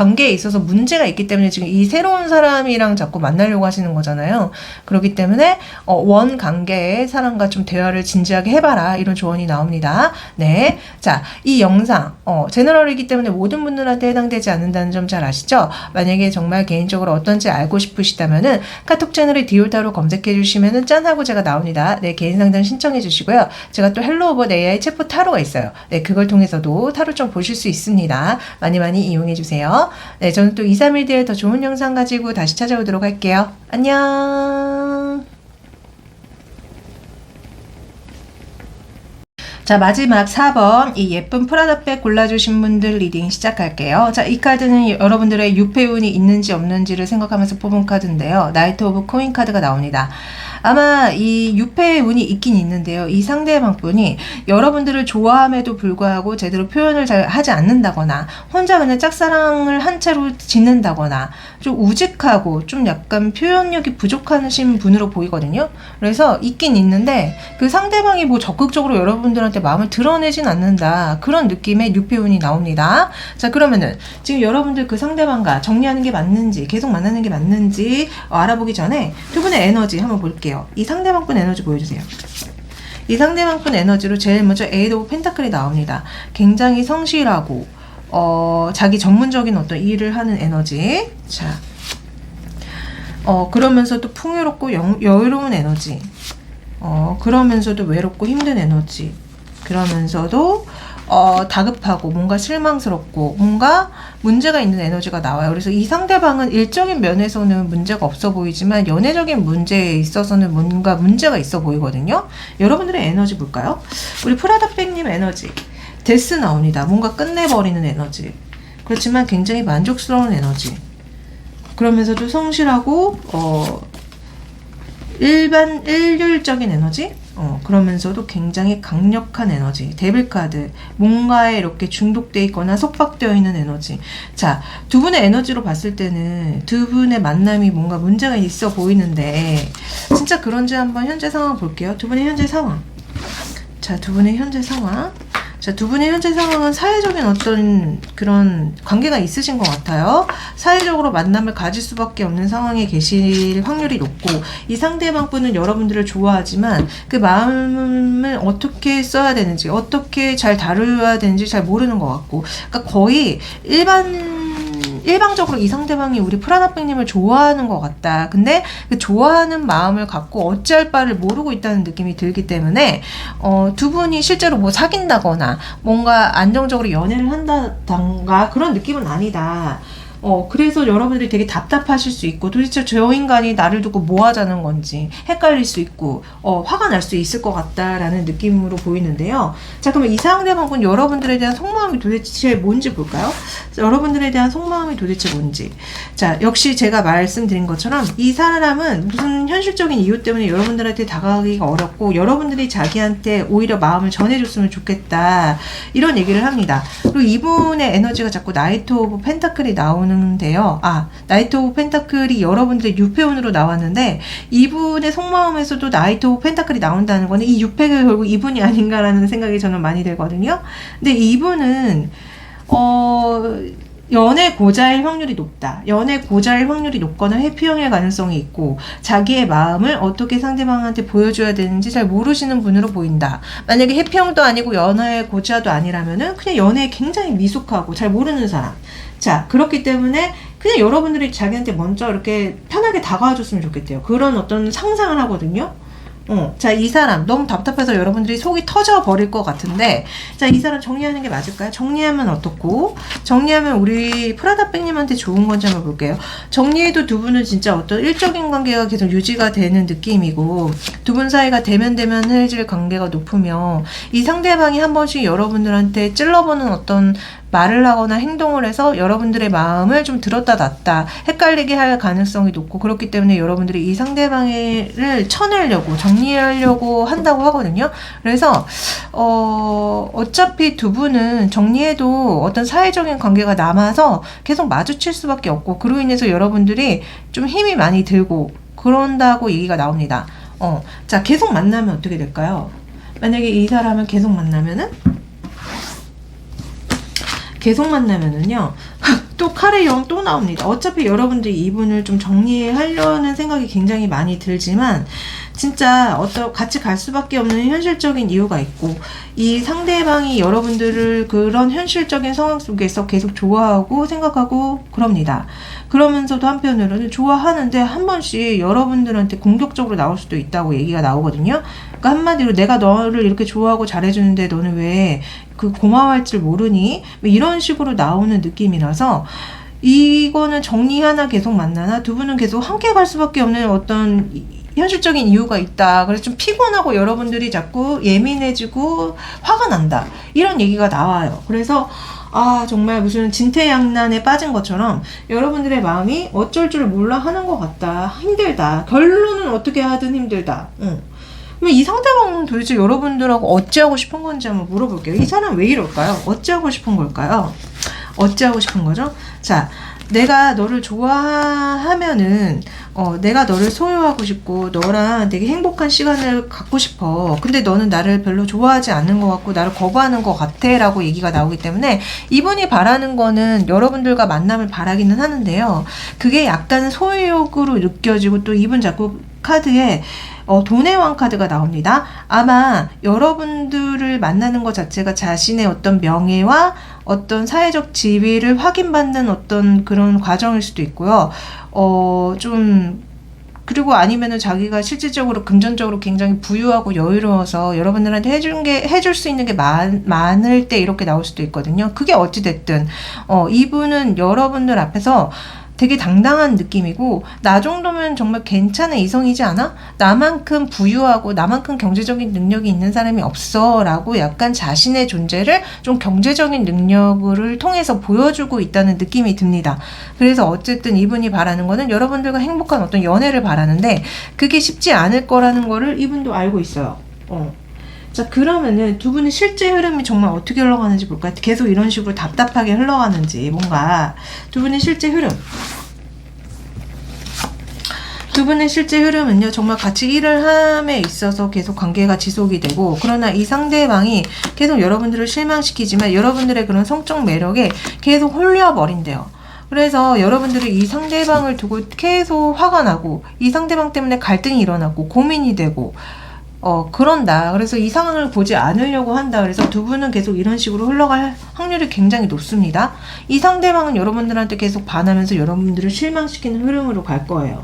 관계에 있어서 문제가 있기 때문에 지금 이 새로운 사람이랑 자꾸 만나려고 하시는 거잖아요. 그렇기 때문에 원 관계의 사람과 좀 대화를 진지하게 해봐라, 이런 조언이 나옵니다. 네, 자, 이 영상 제너럴이기 때문에 모든 분들한테 해당되지 않는다는 점 잘 아시죠? 만약에 정말 개인적으로 어떤지 알고 싶으시다면은 카톡 채널에 디올타로 검색해 주시면은 짠 하고 제가 나옵니다. 네, 개인 상담 신청해 주시고요. 제가 또 헬로 오버 AI 챗봇 타로가 있어요. 네, 그걸 통해서도 타로 좀 보실 수 있습니다. 많이 많이 이용해 주세요. 네, 저는 또 2, 3일 뒤에 더 좋은 영상 가지고 다시 찾아오도록 할게요. 안녕. 자, 마지막 4번 이 예쁜 프라다백 골라주신 분들 리딩 시작할게요. 자, 이 카드는 여러분들의 유패운이 있는지 없는지를 생각하면서 뽑은 카드인데요. 나이트 오브 코인 카드가 나옵니다. 아마 이 유패의 운이 있긴 있는데요. 이 상대방 분이 여러분들을 좋아함에도 불구하고 제대로 표현을 잘 하지 않는다거나 혼자 그냥 짝사랑을 한 채로 짓는다거나 좀 우직하고 좀 약간 표현력이 부족하신 분으로 보이거든요. 그래서 있긴 있는데 그 상대방이 뭐 적극적으로 여러분들한테 마음을 드러내진 않는다, 그런 느낌의 유패운이 나옵니다. 자, 그러면은 지금 여러분들 그 상대방과 정리하는 게 맞는지, 계속 만나는 게 맞는지 알아보기 전에 두 분의 에너지 한번 볼게요. 이 상대방분 에너지 보여주세요. 이 상대방분 에너지로 제일 먼저 에이드 오브 펜타클이 나옵니다. 굉장히 성실하고 자기 전문적인 어떤 일을 하는 에너지. 자, 그러면서도 풍요롭고 여유로운 에너지. 그러면서도 외롭고 힘든 에너지. 그러면서도 다급하고 뭔가 실망스럽고 뭔가 문제가 있는 에너지가 나와요. 그래서 이 상대방은 일적인 면에서는 문제가 없어 보이지만 연애적인 문제에 있어서는 뭔가 문제가 있어 보이거든요. 여러분들의 에너지 볼까요? 우리 프라다백님 에너지 데스 나옵니다. 뭔가 끝내버리는 에너지. 그렇지만 굉장히 만족스러운 에너지. 그러면서도 성실하고 일률적인 에너지. 그러면서도 굉장히 강력한 에너지. 데빌 카드. 뭔가에 이렇게 중독되어 있거나 속박되어 있는 에너지. 자, 두 분의 에너지로 봤을 때는 두 분의 만남이 뭔가 문제가 있어 보이는데 진짜 그런지 한번 현재 상황 볼게요. 두 분의 현재 상황. 자, 두 분의 현재 상황. 자, 두 분의 현재 상황은 사회적인 어떤 그런 관계가 있으신 것 같아요. 사회적으로 만남을 가질 수밖에 없는 상황에 계실 확률이 높고, 이 상대방 분은 여러분들을 좋아하지만 그 마음을 어떻게 써야 되는지, 어떻게 잘 다루어야 되는지 잘 모르는 것 같고, 그러니까 거의 일방적으로 이 상대방이 우리 프라다백님을 좋아하는 것 같다. 근데 그 좋아하는 마음을 갖고 어찌할 바를 모르고 있다는 느낌이 들기 때문에 두 분이 실제로 뭐 사귄다거나 뭔가 안정적으로 연애를 한다던가 그런 느낌은 아니다. 그래서 여러분들이 되게 답답하실 수 있고, 도대체 저 인간이 나를 두고 뭐 하자는 건지 헷갈릴 수 있고, 화가 날 수 있을 것 같다라는 느낌으로 보이는데요. 자, 그러면 이 상대방분 여러분들에 대한 속마음이 도대체 뭔지 볼까요? 자, 여러분들에 대한 속마음이 도대체 뭔지. 자, 역시 제가 말씀드린 것처럼 이 사람은 무슨 현실적인 이유 때문에 여러분들한테 다가가기가 어렵고, 여러분들이 자기한테 오히려 마음을 전해줬으면 좋겠다, 이런 얘기를 합니다. 그리고 이분의 에너지가 자꾸 나이트 오브 펜타클이 나오는데요. 나이트 오브 펜타클이 여러분들의 유패운으로 나왔는데, 이분의 속마음에서도 나이트 오브 펜타클이 나온다는 거는 이 유패가 결국 이분이 아닌가라는 생각이 저는 많이 들거든요. 근데 이분은 연애 고자일 확률이 높다. 연애 고자일 확률이 높거나 회피형일 가능성이 있고, 자기의 마음을 어떻게 상대방한테 보여줘야 되는지 잘 모르시는 분으로 보인다. 만약에 회피형도 아니고 연애 고자도 아니라면은 그냥 연애에 굉장히 미숙하고 잘 모르는 사람. 자, 그렇기 때문에 그냥 여러분들이 자기한테 먼저 이렇게 편하게 다가와 줬으면 좋겠대요. 그런 어떤 상상을 하거든요. 자, 이 사람 너무 답답해서 여러분들이 속이 터져버릴 것 같은데, 자, 이 사람 정리하는 게 맞을까요? 정리하면 어떻고, 정리하면 우리 프라다백님한테 좋은 건지 한번 볼게요. 정리해도 두 분은 진짜 어떤 일적인 관계가 계속 유지가 되는 느낌이고, 두 분 사이가 대면 흐질 관계가 높으며, 이 상대방이 한 번씩 여러분들한테 찔러보는 어떤 말을 하거나 행동을 해서 여러분들의 마음을 좀 들었다 놨다 헷갈리게 할 가능성이 높고, 그렇기 때문에 여러분들이 이 상대방을 쳐내려고 정리하려고 한다고 하거든요. 그래서 어차피 두 분은 정리해도 어떤 사회적인 관계가 남아서 계속 마주칠 수밖에 없고, 그로 인해서 여러분들이 좀 힘이 많이 들고 그런다고 얘기가 나옵니다. 자, 계속 만나면 어떻게 될까요? 만약에 이 사람을 계속 만나면은요, 또 칼의 영 또 나옵니다. 어차피 여러분들이 이분을 좀 정리하려는 생각이 굉장히 많이 들지만 진짜 같이 갈 수밖에 없는 현실적인 이유가 있고, 이 상대방이 여러분들을 그런 현실적인 상황 속에서 계속 좋아하고 생각하고 그럽니다. 그러면서도 한편으로는 좋아하는데 한 번씩 여러분들한테 공격적으로 나올 수도 있다고 얘기가 나오거든요. 그러니까 한마디로 내가 너를 이렇게 좋아하고 잘해주는데 너는 왜 그 고마워할 줄 모르니? 뭐 이런 식으로 나오는 느낌이라서 이거는 정리 하나 계속 만나나 두 분은 계속 함께 갈 수밖에 없는 어떤 현실적인 이유가 있다. 그래서 좀 피곤하고 여러분들이 자꾸 예민해지고 화가 난다. 이런 얘기가 나와요. 그래서 정말 무슨 진퇴양난에 빠진 것처럼 여러분들의 마음이 어쩔 줄 몰라 하는 것 같다. 힘들다. 결론은 어떻게 하든 힘들다. 그럼 이 상대방은 도대체 여러분들하고 어찌하고 싶은 건지 한번 물어볼게요. 이 사람 왜 이럴까요? 어찌하고 싶은 걸까요? 어찌하고 싶은 거죠? 자, 내가 너를 좋아하면은 내가 너를 소유하고 싶고 너랑 되게 행복한 시간을 갖고 싶어. 근데 너는 나를 별로 좋아하지 않는 것 같고 나를 거부하는 것 같아 라고 얘기가 나오기 때문에 이분이 바라는 거는 여러분들과 만남을 바라기는 하는데요. 그게 약간 소유욕으로 느껴지고, 또 이분 자꾸 카드에 돈의 왕 카드가 나옵니다. 아마 여러분들을 만나는 것 자체가 자신의 어떤 명예와 어떤 사회적 지위를 확인받는 어떤 그런 과정일 수도 있고요. 그리고 아니면은 자기가 실질적으로 금전적으로 굉장히 부유하고 여유로워서 여러분들한테 해줄 수 있는 게 많을 때 이렇게 나올 수도 있거든요. 그게 어찌됐든 이분은 여러분들 앞에서 되게 당당한 느낌이고, 나 정도면 정말 괜찮은 이성이지 않아? 나만큼 부유하고 나만큼 경제적인 능력이 있는 사람이 없어 라고 약간 자신의 존재를 좀 경제적인 능력을 통해서 보여주고 있다는 느낌이 듭니다. 그래서 어쨌든 이분이 바라는 거는 여러분들과 행복한 어떤 연애를 바라는데 그게 쉽지 않을 거라는 거를 이분도 알고 있어요. 자, 그러면은 두 분의 실제 흐름이 정말 어떻게 흘러가는지 볼까요? 계속 이런 식으로 답답하게 흘러가는지, 뭔가 두 분의 실제 흐름. 두 분의 실제 흐름은요, 정말 같이 일을 함에 있어서 계속 관계가 지속이 되고, 그러나 이 상대방이 계속 여러분들을 실망시키지만 여러분들의 그런 성적 매력에 계속 홀려버린대요. 그래서 여러분들이 이 상대방을 두고 계속 화가 나고, 이 상대방 때문에 갈등이 일어나고 고민이 되고 그런다. 그래서 이 상황을 보지 않으려고 한다. 그래서 두 분은 계속 이런 식으로 흘러갈 확률이 굉장히 높습니다. 이 상대방은 여러분들한테 계속 반하면서 여러분들을 실망시키는 흐름으로 갈 거예요.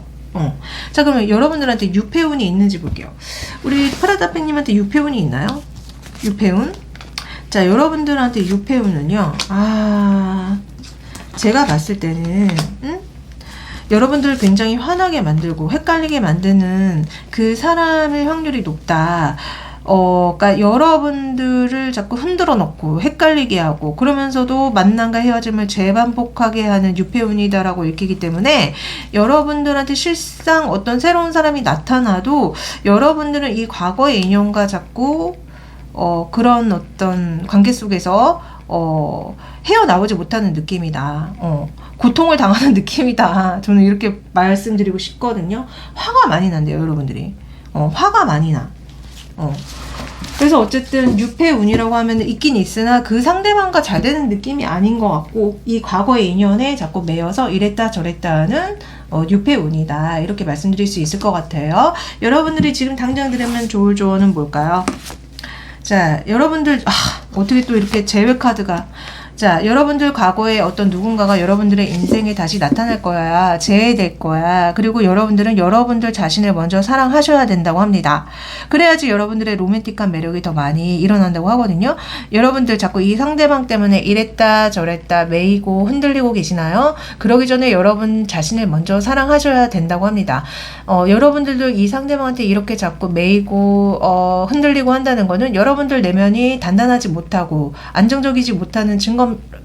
자, 그러면 여러분들한테 유패운이 있는지 볼게요. 우리 프라다팽님한테 유패운이 있나요? 유패운? 자, 여러분들한테 유패운은요, 제가 봤을 때는 여러분들을 굉장히 화나게 만들고 헷갈리게 만드는 그 사람의 확률이 높다. 그러니까 여러분들을 자꾸 흔들어 놓고 헷갈리게 하고, 그러면서도 만남과 헤어짐을 재반복하게 하는 유패운이다라고 읽히기 때문에 여러분들한테 실상 어떤 새로운 사람이 나타나도 여러분들은 이 과거의 인연과 자꾸 그런 어떤 관계 속에서 헤어나오지 못하는 느낌이다. 고통을 당하는 느낌이다. 저는 이렇게 말씀드리고 싶거든요. 화가 많이 난대요, 여러분들이. 화가 많이 나. 그래서 어쨌든 유패운이라고 하면 있긴 있으나 그 상대방과 잘 되는 느낌이 아닌 것 같고, 이 과거의 인연에 자꾸 매여서 이랬다 저랬다 하는 유패운이다. 이렇게 말씀드릴 수 있을 것 같아요. 여러분들이 지금 당장 들으면 좋을 조언은 뭘까요? 자, 여러분들 어떻게 또 이렇게 재회 카드가, 자, 여러분들 과거에 어떤 누군가가 여러분들의 인생에 다시 나타날 거야. 재해될 거야. 그리고 여러분들은 여러분들 자신을 먼저 사랑하셔야 된다고 합니다. 그래야지 여러분들의 로맨틱한 매력이 더 많이 일어난다고 하거든요. 여러분들 자꾸 이 상대방 때문에 이랬다 저랬다 매이고 흔들리고 계시나요? 그러기 전에 여러분 자신을 먼저 사랑하셔야 된다고 합니다. 여러분들도 이 상대방한테 이렇게 자꾸 매이고 흔들리고 한다는 거는 여러분들 내면이 단단하지 못하고 안정적이지 못하는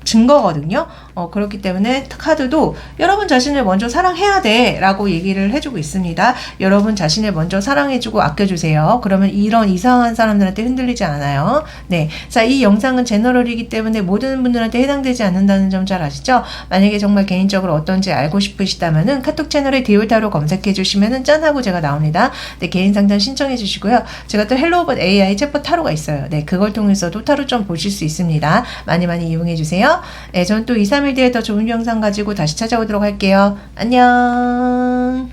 증거거든요. 그렇기 때문에 카드도 여러분 자신을 먼저 사랑해야 돼 라고 얘기를 해주고 있습니다. 여러분 자신을 먼저 사랑해주고 아껴주세요. 그러면 이런 이상한 사람들한테 흔들리지 않아요. 네, 자, 이 영상은 제너럴이기 때문에 모든 분들한테 해당되지 않는다는 점 잘 아시죠? 만약에 정말 개인적으로 어떤지 알고 싶으시다면은 카톡 채널에 디올타로 검색해 주시면은 짠 하고 제가 나옵니다. 네, 개인 상담 신청해 주시고요. 제가 또 헬로우봇 AI 챗봇 타로가 있어요. 네, 그걸 통해서도 타로 좀 보실 수 있습니다. 많이 이용해 정리해주세요. 네, 저는 또 2, 3일 뒤에 더 좋은 영상 가지고 다시 찾아오도록 할게요. 안녕.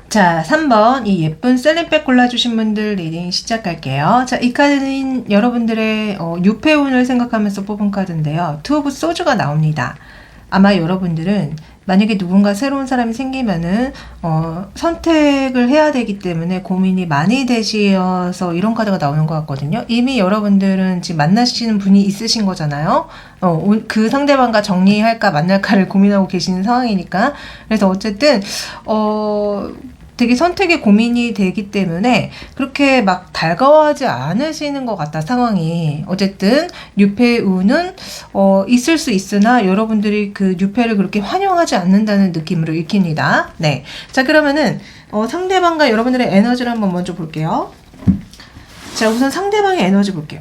자, 3번 이 예쁜 셀린백 골라주신 분들 리딩 시작할게요. 자, 이 카드는 여러분들의 유패운을 생각하면서 뽑은 카드인데요. 투 오브 소주가 나옵니다. 아마 여러분들은 만약에 누군가 새로운 사람이 생기면은 선택을 해야 되기 때문에 고민이 많이 되셔서 이런 카드가 나오는 것 같거든요. 이미 여러분들은 지금 만나시는 분이 있으신 거잖아요. 그 상대방과 정리할까 말까를 고민하고 계시는 상황이니까. 그래서 어쨌든 되게 선택에 고민이 되기 때문에 그렇게 막 달가워하지 않으시는 것 같다, 상황이. 어쨌든 유패운은 있을 수 있으나 여러분들이 그 유패를 그렇게 환영하지 않는다는 느낌으로 읽힙니다. 네. 자, 그러면은 상대방과 여러분들의 에너지를 한번 먼저 볼게요. 자, 우선 상대방의 에너지 볼게요.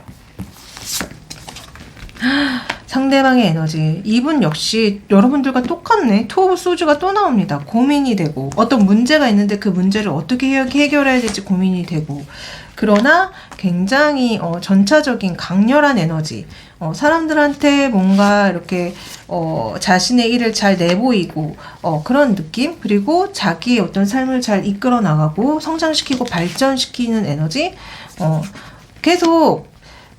상대방의 에너지. 이분 역시 여러분들과 똑같네. 투 오브 소주가 또 나옵니다. 고민이 되고 어떤 문제가 있는데 그 문제를 어떻게 해결해야 될지 고민이 되고, 그러나 굉장히 전차적인 강렬한 에너지, 사람들한테 뭔가 이렇게 자신의 일을 잘 내보이고 그런 느낌, 그리고 자기의 어떤 삶을 잘 이끌어 나가고 성장시키고 발전시키는 에너지. 계속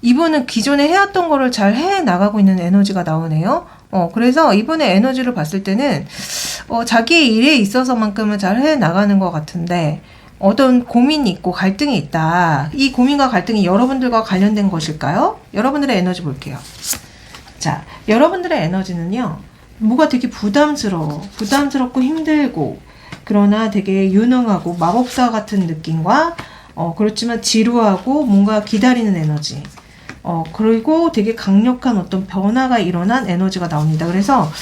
이분은 기존에 해왔던 거를 잘 해나가고 있는 에너지가 나오네요. 그래서 이분의 에너지를 봤을 때는 자기의 일에 있어서만큼은 잘 해나가는 것 같은데 어떤 고민이 있고 갈등이 있다. 이 고민과 갈등이 여러분들과 관련된 것일까요? 여러분들의 에너지 볼게요. 자, 여러분들의 에너지는요, 뭐가 되게 부담스럽고 힘들고, 그러나 되게 유능하고 마법사 같은 느낌과 그렇지만 지루하고 뭔가 기다리는 에너지, 그리고 되게 강력한 어떤 변화가 일어난 에너지가 나옵니다. 그래서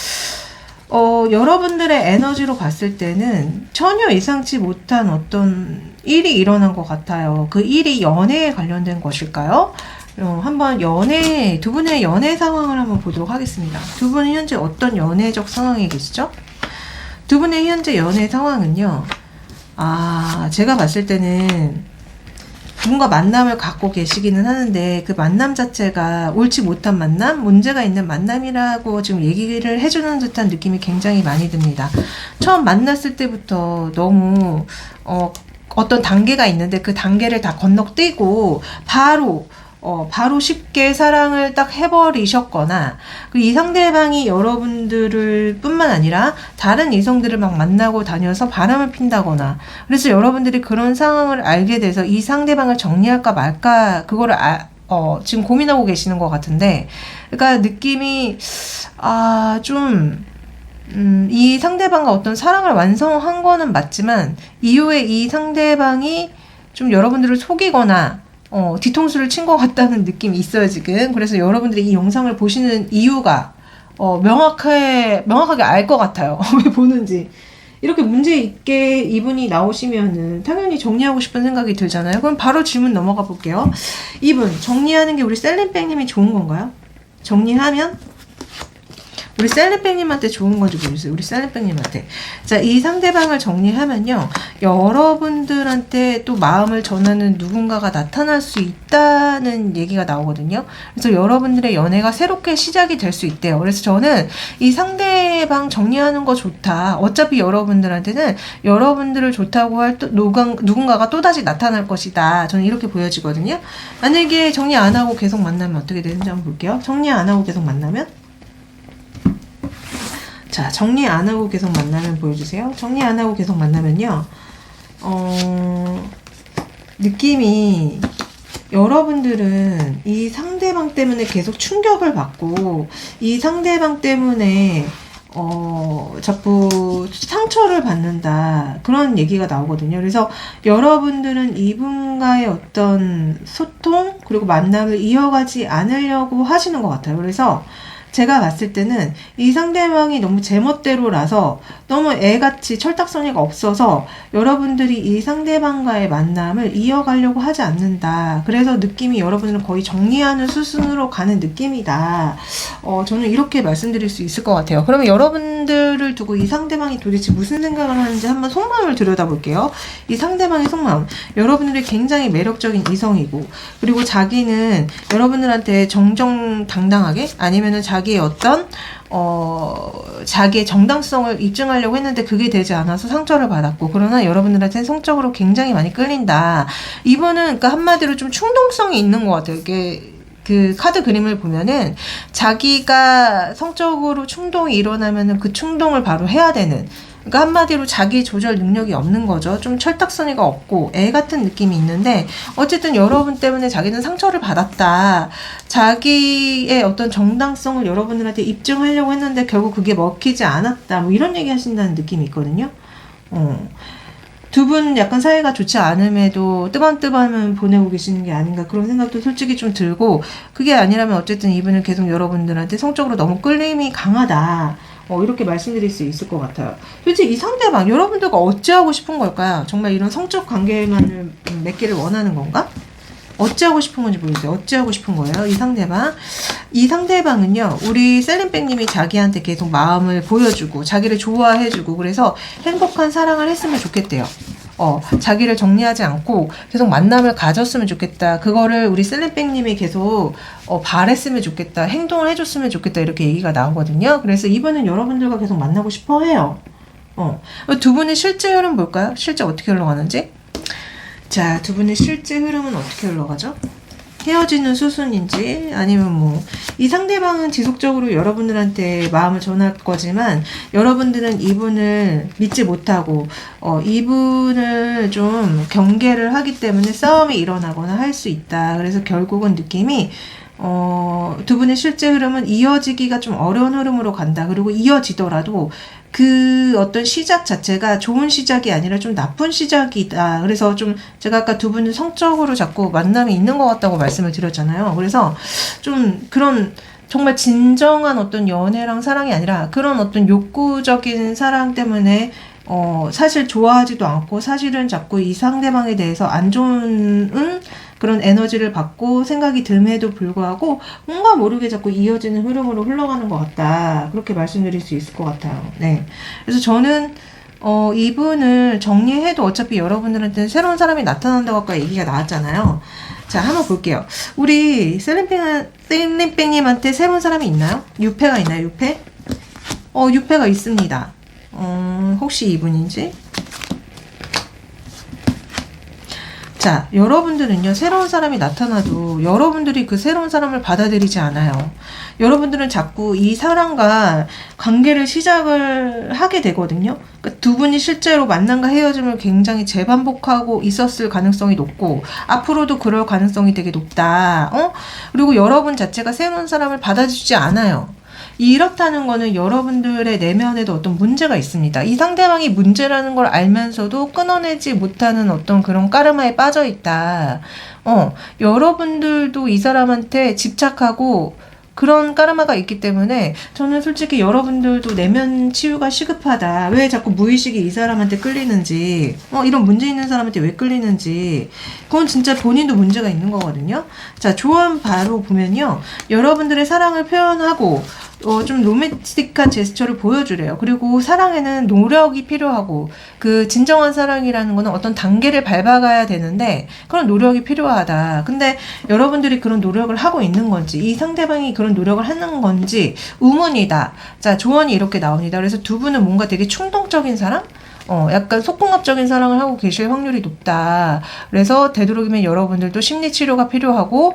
여러분들의 에너지로 봤을 때는 전혀 예상치 못한 어떤 일이 일어난 것 같아요. 그 일이 연애에 관련된 것일까요? 한번 두 분의 연애 상황을 한번 보도록 하겠습니다. 두 분은 현재 어떤 연애적 상황에 계시죠? 두 분의 현재 연애 상황은요, 제가 봤을 때는 누군가 만남을 갖고 계시기는 하는데 그 만남 자체가 옳지 못한 만남, 문제가 있는 만남이라고 지금 얘기를 해주는 듯한 느낌이 굉장히 많이 듭니다. 처음 만났을 때부터 너무 어떤 단계가 있는데 그 단계를 다 건너뛰고 바로 쉽게 사랑을 딱 해버리셨거나, 이 상대방이 여러분들을 뿐만 아니라 다른 이성들을 막 만나고 다녀서 바람을 핀다거나, 그래서 여러분들이 그런 상황을 알게 돼서 이 상대방을 정리할까 말까 그거를 지금 고민하고 계시는 것 같은데, 그러니까 느낌이 이 상대방과 어떤 사랑을 완성한 거는 맞지만 이후에 이 상대방이 좀 여러분들을 속이거나 뒤통수를 친 것 같다는 느낌이 있어요, 지금. 그래서 여러분들이 이 영상을 보시는 이유가 명확하게 알 것 같아요. 왜 보는지. 이렇게 문제 있게 이분이 나오시면은 당연히 정리하고 싶은 생각이 들잖아요. 그럼 바로 질문 넘어가 볼게요. 이분 정리하는 게 우리 셀린백님이 좋은 건가요? 정리하면 우리 셀린백님한테 좋은 건지 모르겠어요. 우리 셀린백님한테. 자, 이 상대방을 정리하면요, 여러분들한테 또 마음을 전하는 누군가가 나타날 수 있다는 얘기가 나오거든요. 그래서 여러분들의 연애가 새롭게 시작이 될 수 있대요. 그래서 저는 이 상대방 정리하는 거 좋다. 어차피 여러분들한테는 여러분들을 좋다고 할 누군가가 또다시 나타날 것이다. 저는 이렇게 보여지거든요. 만약에 정리 안 하고 계속 만나면 어떻게 되는지 한번 볼게요. 정리 안 하고 계속 만나면, 자, 정리 안 하고 계속 만나면 보여주세요. 정리 안 하고 계속 만나면요, 느낌이 여러분들은 이 상대방 때문에 계속 충격을 받고 이 상대방 때문에 자꾸 상처를 받는다, 그런 얘기가 나오거든요. 그래서 여러분들은 이분과의 어떤 소통 그리고 만남을 이어가지 않으려고 하시는 것 같아요. 그래서 제가 봤을 때는 이 상대방이 너무 제멋대로라서 너무 애같이 철딱서니가 없어서 여러분들이 이 상대방과의 만남을 이어가려고 하지 않는다. 그래서 느낌이 여러분들은 거의 정리하는 수순으로 가는 느낌이다. 저는 이렇게 말씀드릴 수 있을 것 같아요. 그러면 여러분들을 두고 이 상대방이 도대체 무슨 생각을 하는지 한번 속마음을 들여다볼게요. 이 상대방의 속마음. 여러분들이 굉장히 매력적인 이성이고, 그리고 자기는 여러분들한테 정정당당하게, 아니면은 자기의 어떤 자기의 정당성을 입증하려고 했는데 그게 되지 않아서 상처를 받았고, 그러나 여러분들한테는 성적으로 굉장히 많이 끌린다. 이분은 그러니까 한마디로 좀 충동성이 있는 것 같아요. 이게 그 카드 그림을 보면은 자기가 성적으로 충동이 일어나면은 그 충동을 바로 해야 되는, 그러니까 한마디로 자기 조절 능력이 없는 거죠. 좀 철딱서니가 없고 애 같은 느낌이 있는데, 어쨌든 여러분 때문에 자기는 상처를 받았다. 자기의 어떤 정당성을 여러분들한테 입증하려고 했는데 결국 그게 먹히지 않았다. 뭐 이런 얘기 하신다는 느낌이 있거든요. 두 분 약간 사이가 좋지 않음에도 뜨밤뜨밤은 보내고 계시는 게 아닌가, 그런 생각도 솔직히 좀 들고, 그게 아니라면 어쨌든 이분은 계속 여러분들한테 성적으로 너무 끌림이 강하다. 이렇게 말씀드릴 수 있을 것 같아요. 솔직히 이 상대방, 여러분들과 어찌하고 싶은 걸까요? 정말 이런 성적 관계만을 맺기를 원하는 건가? 어찌하고 싶은 건지 모르겠어요. 어찌하고 싶은 거예요, 이 상대방. 이 상대방은요, 우리 셀린백님이 자기한테 계속 마음을 보여주고 자기를 좋아해주고 그래서 행복한 사랑을 했으면 좋겠대요. 자기를 정리하지 않고 계속 만남을 가졌으면 좋겠다. 그거를 우리 셀린백님이 계속 바랬으면 좋겠다. 행동을 해줬으면 좋겠다. 이렇게 얘기가 나오거든요. 그래서 이분은 여러분들과 계속 만나고 싶어 해요. 두 분의 실제 흐름 볼까요? 실제 어떻게 흘러가는지. 자, 두 분의 실제 흐름은 어떻게 흘러가죠? 헤어지는 수순인지, 아니면 뭐 이 상대방은 지속적으로 여러분들한테 마음을 전할 거지만 여러분들은 이분을 믿지 못하고 이분을 좀 경계를 하기 때문에 싸움이 일어나거나 할 수 있다. 그래서 결국은 느낌이 두 분의 실제 흐름은 이어지기가 좀 어려운 흐름으로 간다. 그리고 이어지더라도 그 어떤 시작 자체가 좋은 시작이 아니라 좀 나쁜 시작이다. 그래서 좀 제가 아까 두 분은 성적으로 자꾸 만남이 있는 것 같다고 말씀을 드렸잖아요. 그래서 좀 그런 정말 진정한 어떤 연애랑 사랑이 아니라 그런 어떤 욕구적인 사랑 때문에 사실 좋아하지도 않고 사실은 자꾸 이 상대방에 대해서 안 좋은 그런 에너지를 받고 생각이 듦에도 불구하고 뭔가 모르게 자꾸 이어지는 흐름으로 흘러가는 것 같다. 그렇게 말씀드릴 수 있을 것 같아요. 네. 그래서 저는 이분을 정리해도 어차피 여러분들한테는 새로운 사람이 나타난다고 아까 얘기가 나왔잖아요. 자, 한번 볼게요. 우리 셀린백님한테 새로운 사람이 있나요? 유패가 있나요? 유패? 유패가 있습니다. 혹시 이분인지? 자, 여러분들은요, 새로운 사람이 나타나도 여러분들이 그 새로운 사람을 받아들이지 않아요. 여러분들은 자꾸 이 사람과 관계를 시작을 하게 되거든요. 그러니까 두 분이 실제로 만남과 헤어짐을 굉장히 재반복하고 있었을 가능성이 높고, 앞으로도 그럴 가능성이 되게 높다. 그리고 여러분 자체가 새로운 사람을 받아주지 않아요. 이렇다는 거는 여러분들의 내면에도 어떤 문제가 있습니다. 이 상대방이 문제라는 걸 알면서도 끊어내지 못하는 어떤 그런 까르마에 빠져 있다. 여러분들도 이 사람한테 집착하고 그런 까르마가 있기 때문에 저는 솔직히 여러분들도 내면 치유가 시급하다. 왜 자꾸 무의식이 이 사람한테 끌리는지, 이런 문제 있는 사람한테 왜 끌리는지, 그건 진짜 본인도 문제가 있는 거거든요. 자, 조언 바로 보면요, 여러분들의 사랑을 표현하고 좀 로맨틱한 제스처를 보여주래요. 그리고 사랑에는 노력이 필요하고, 그 진정한 사랑이라는 거는 어떤 단계를 밟아가야 되는데 그런 노력이 필요하다. 근데 여러분들이 그런 노력을 하고 있는 건지, 이 상대방이 그런 노력을 하는 건지 의문이다. 자, 조언이 이렇게 나옵니다. 그래서 두 분은 뭔가 되게 충동적인 사랑? 약간 속궁합적인 사랑을 하고 계실 확률이 높다. 그래서 되도록이면 여러분들도 심리치료가 필요하고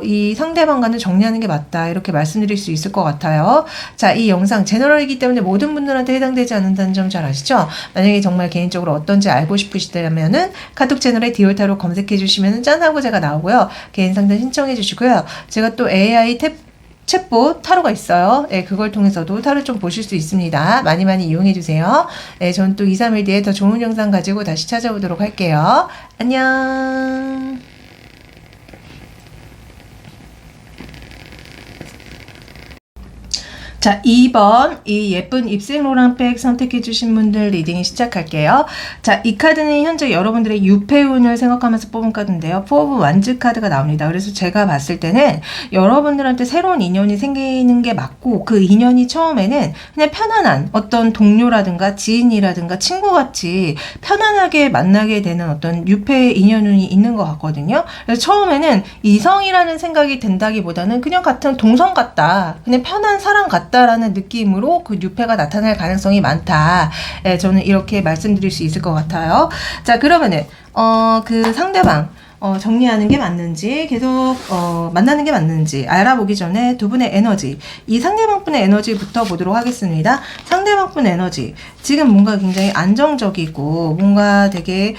이 상대방과는 정리하는 게 맞다. 이렇게 말씀드릴 수 있을 것 같아요. 자, 이 영상 제너럴이기 때문에 모든 분들한테 해당되지 않는다는 점 잘 아시죠? 만약에 정말 개인적으로 어떤지 알고 싶으시다면은 카톡 채널에 디올타로 검색해 주시면 짠하고 제가 나오고요. 개인 상담 신청해 주시고요. 제가 또 AI 챗봇 타로가 있어요. 네, 그걸 통해서도 타로 좀 보실 수 있습니다. 많이 많이 이용해 주세요. 네, 전 또 2, 3일 뒤에 더 좋은 영상 가지고 다시 찾아오도록 할게요. 안녕. 자, 2번 이 예쁜 입생로랑백 선택해 주신 분들 리딩 시작할게요. 자, 이 카드는 현재 여러분들의 유패운을 생각하면서 뽑은 카드인데요. 4 오브 완즈 카드가 나옵니다. 그래서 제가 봤을 때는 여러분들한테 새로운 인연이 생기는 게 맞고, 그 인연이 처음에는 그냥 편안한 어떤 동료라든가 지인이라든가 친구같이 편안하게 만나게 되는 어떤 유패 인연운이 있는 것 같거든요. 그래서 처음에는 이성이라는 생각이 든다기보다는 그냥 같은 동성 같다, 그냥 편한 사람 같다 라는 느낌으로 그 유패가 나타날 가능성이 많다. 예, 저는 이렇게 말씀드릴 수 있을 것 같아요. 자, 그러면은 그 상대방 정리하는 게 맞는지, 계속 만나는 게 맞는지 알아보기 전에 두 분의 에너지, 이 상대방분의 에너지부터 보도록 하겠습니다. 상대방분의 에너지, 지금 뭔가 굉장히 안정적이고 뭔가 되게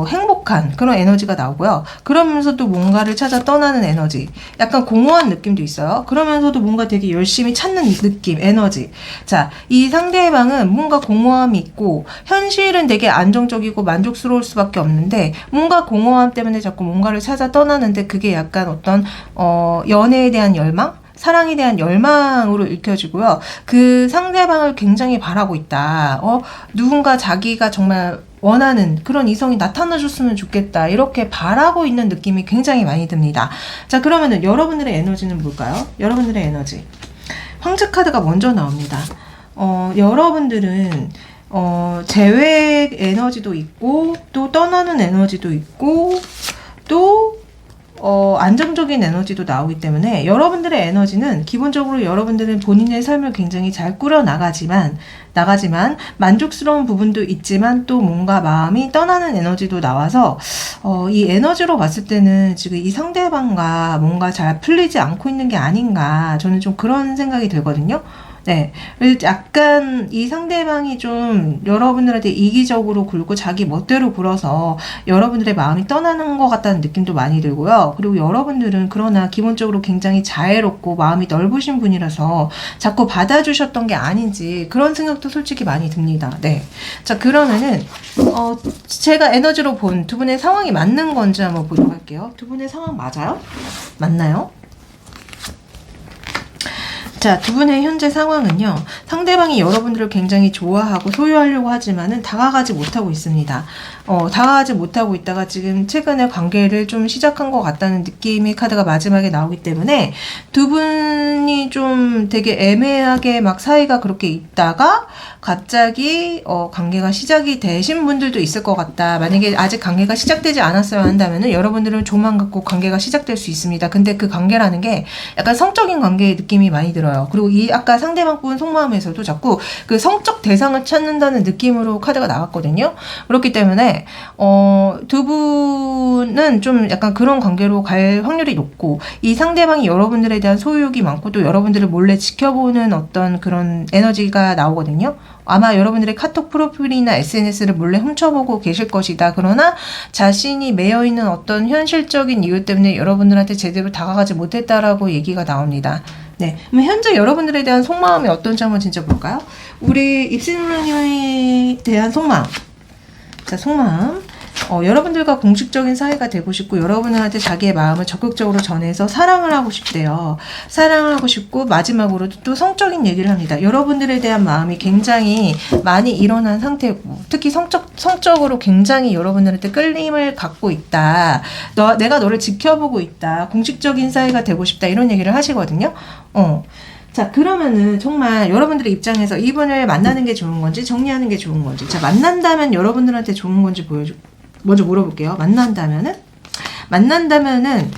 행복한 그런 에너지가 나오고요. 그러면서도 뭔가를 찾아 떠나는 에너지, 약간 공허한 느낌도 있어요. 그러면서도 뭔가 되게 열심히 찾는 느낌, 에너지. 자, 이 상대방은 뭔가 공허함이 있고 현실은 되게 안정적이고 만족스러울 수밖에 없는데, 뭔가 공허함 때문에 자꾸 뭔가를 찾아 떠나는데, 그게 약간 어떤 연애에 대한 열망? 사랑에 대한 열망으로 읽혀지고요. 그 상대방을 굉장히 바라고 있다. 누군가 자기가 정말 원하는 그런 이성이 나타나줬으면 좋겠다. 이렇게 바라고 있는 느낌이 굉장히 많이 듭니다. 자, 그러면은 여러분들의 에너지는 뭘까요? 여러분들의 에너지. 황제 카드가 먼저 나옵니다. 여러분들은 재회 에너지도 있고, 또 떠나는 에너지도 있고, 또 안정적인 에너지도 나오기 때문에 여러분들의 에너지는 기본적으로 여러분들은 본인의 삶을 굉장히 잘 꾸려 나가지만 만족스러운 부분도 있지만 또 뭔가 마음이 떠나는 에너지도 나와서 이 에너지로 봤을 때는 지금 이 상대방과 뭔가 잘 풀리지 않고 있는 게 아닌가, 저는 좀 그런 생각이 들거든요. 네, 약간 이 상대방이 좀 여러분들한테 이기적으로 굴고 자기 멋대로 굴어서 여러분들의 마음이 떠나는 것 같다는 느낌도 많이 들고요. 그리고 여러분들은 그러나 기본적으로 굉장히 자애롭고 마음이 넓으신 분이라서 자꾸 받아주셨던 게 아닌지, 그런 생각도 솔직히 많이 듭니다. 네, 자, 그러면은 제가 에너지로 본 두 분의 상황이 맞는 건지 한번 보도록 할게요. 두 분의 상황 맞아요? 맞나요? 자, 두 분의 현재 상황은요, 상대방이 여러분들을 굉장히 좋아하고 소유하려고 하지만은 다가가지 못하고 있습니다. 다가가지 못하고 있다가 지금 최근에 관계를 좀 시작한 것 같다는 느낌의 카드가 마지막에 나오기 때문에 두 분이 좀 되게 애매하게 막 사이가 그렇게 있다가 갑자기 관계가 시작이 되신 분들도 있을 것 같다. 만약에 아직 관계가 시작되지 않았어야 한다면은 여러분들은 조만간 꼭 관계가 시작될 수 있습니다. 근데 그 관계라는 게 약간 성적인 관계의 느낌이 많이 들어요. 그리고 이 아까 상대방분 속마음에서도 자꾸 그 성적 대상을 찾는다는 느낌으로 카드가 나왔거든요. 그렇기 때문에 두 분은 좀 약간 그런 관계로 갈 확률이 높고, 이 상대방이 여러분들에 대한 소유욕이 많고 또 여러분들을 몰래 지켜보는 어떤 그런 에너지가 나오거든요. 아마 여러분들의 카톡 프로필이나 SNS를 몰래 훔쳐보고 계실 것이다. 그러나 자신이 매여있는 어떤 현실적인 이유 때문에 여러분들한테 제대로 다가가지 못했다라고 얘기가 나옵니다. 네, 그럼 현재 여러분들에 대한 속마음이 어떤지 한번 진짜 볼까요? 우리 입신론에 대한 속마음. 자, 속마음. 여러분들과 공식적인 사이가 되고 싶고, 여러분한테 자기의 마음을 적극적으로 전해서 사랑을 하고 싶대요. 사랑을 하고 싶고, 마지막으로 또 성적인 얘기를 합니다. 여러분들에 대한 마음이 굉장히 많이 일어난 상태고, 특히 성적으로 굉장히 여러분들한테 끌림을 갖고 있다. 내가 너를 지켜보고 있다. 공식적인 사이가 되고 싶다. 이런 얘기를 하시거든요. 자, 그러면은 정말 여러분들의 입장에서 이분을 만나는 게 좋은 건지 정리하는 게 좋은 건지, 자, 만난다면 여러분들한테 좋은 건지 먼저 물어볼게요. 만난다면은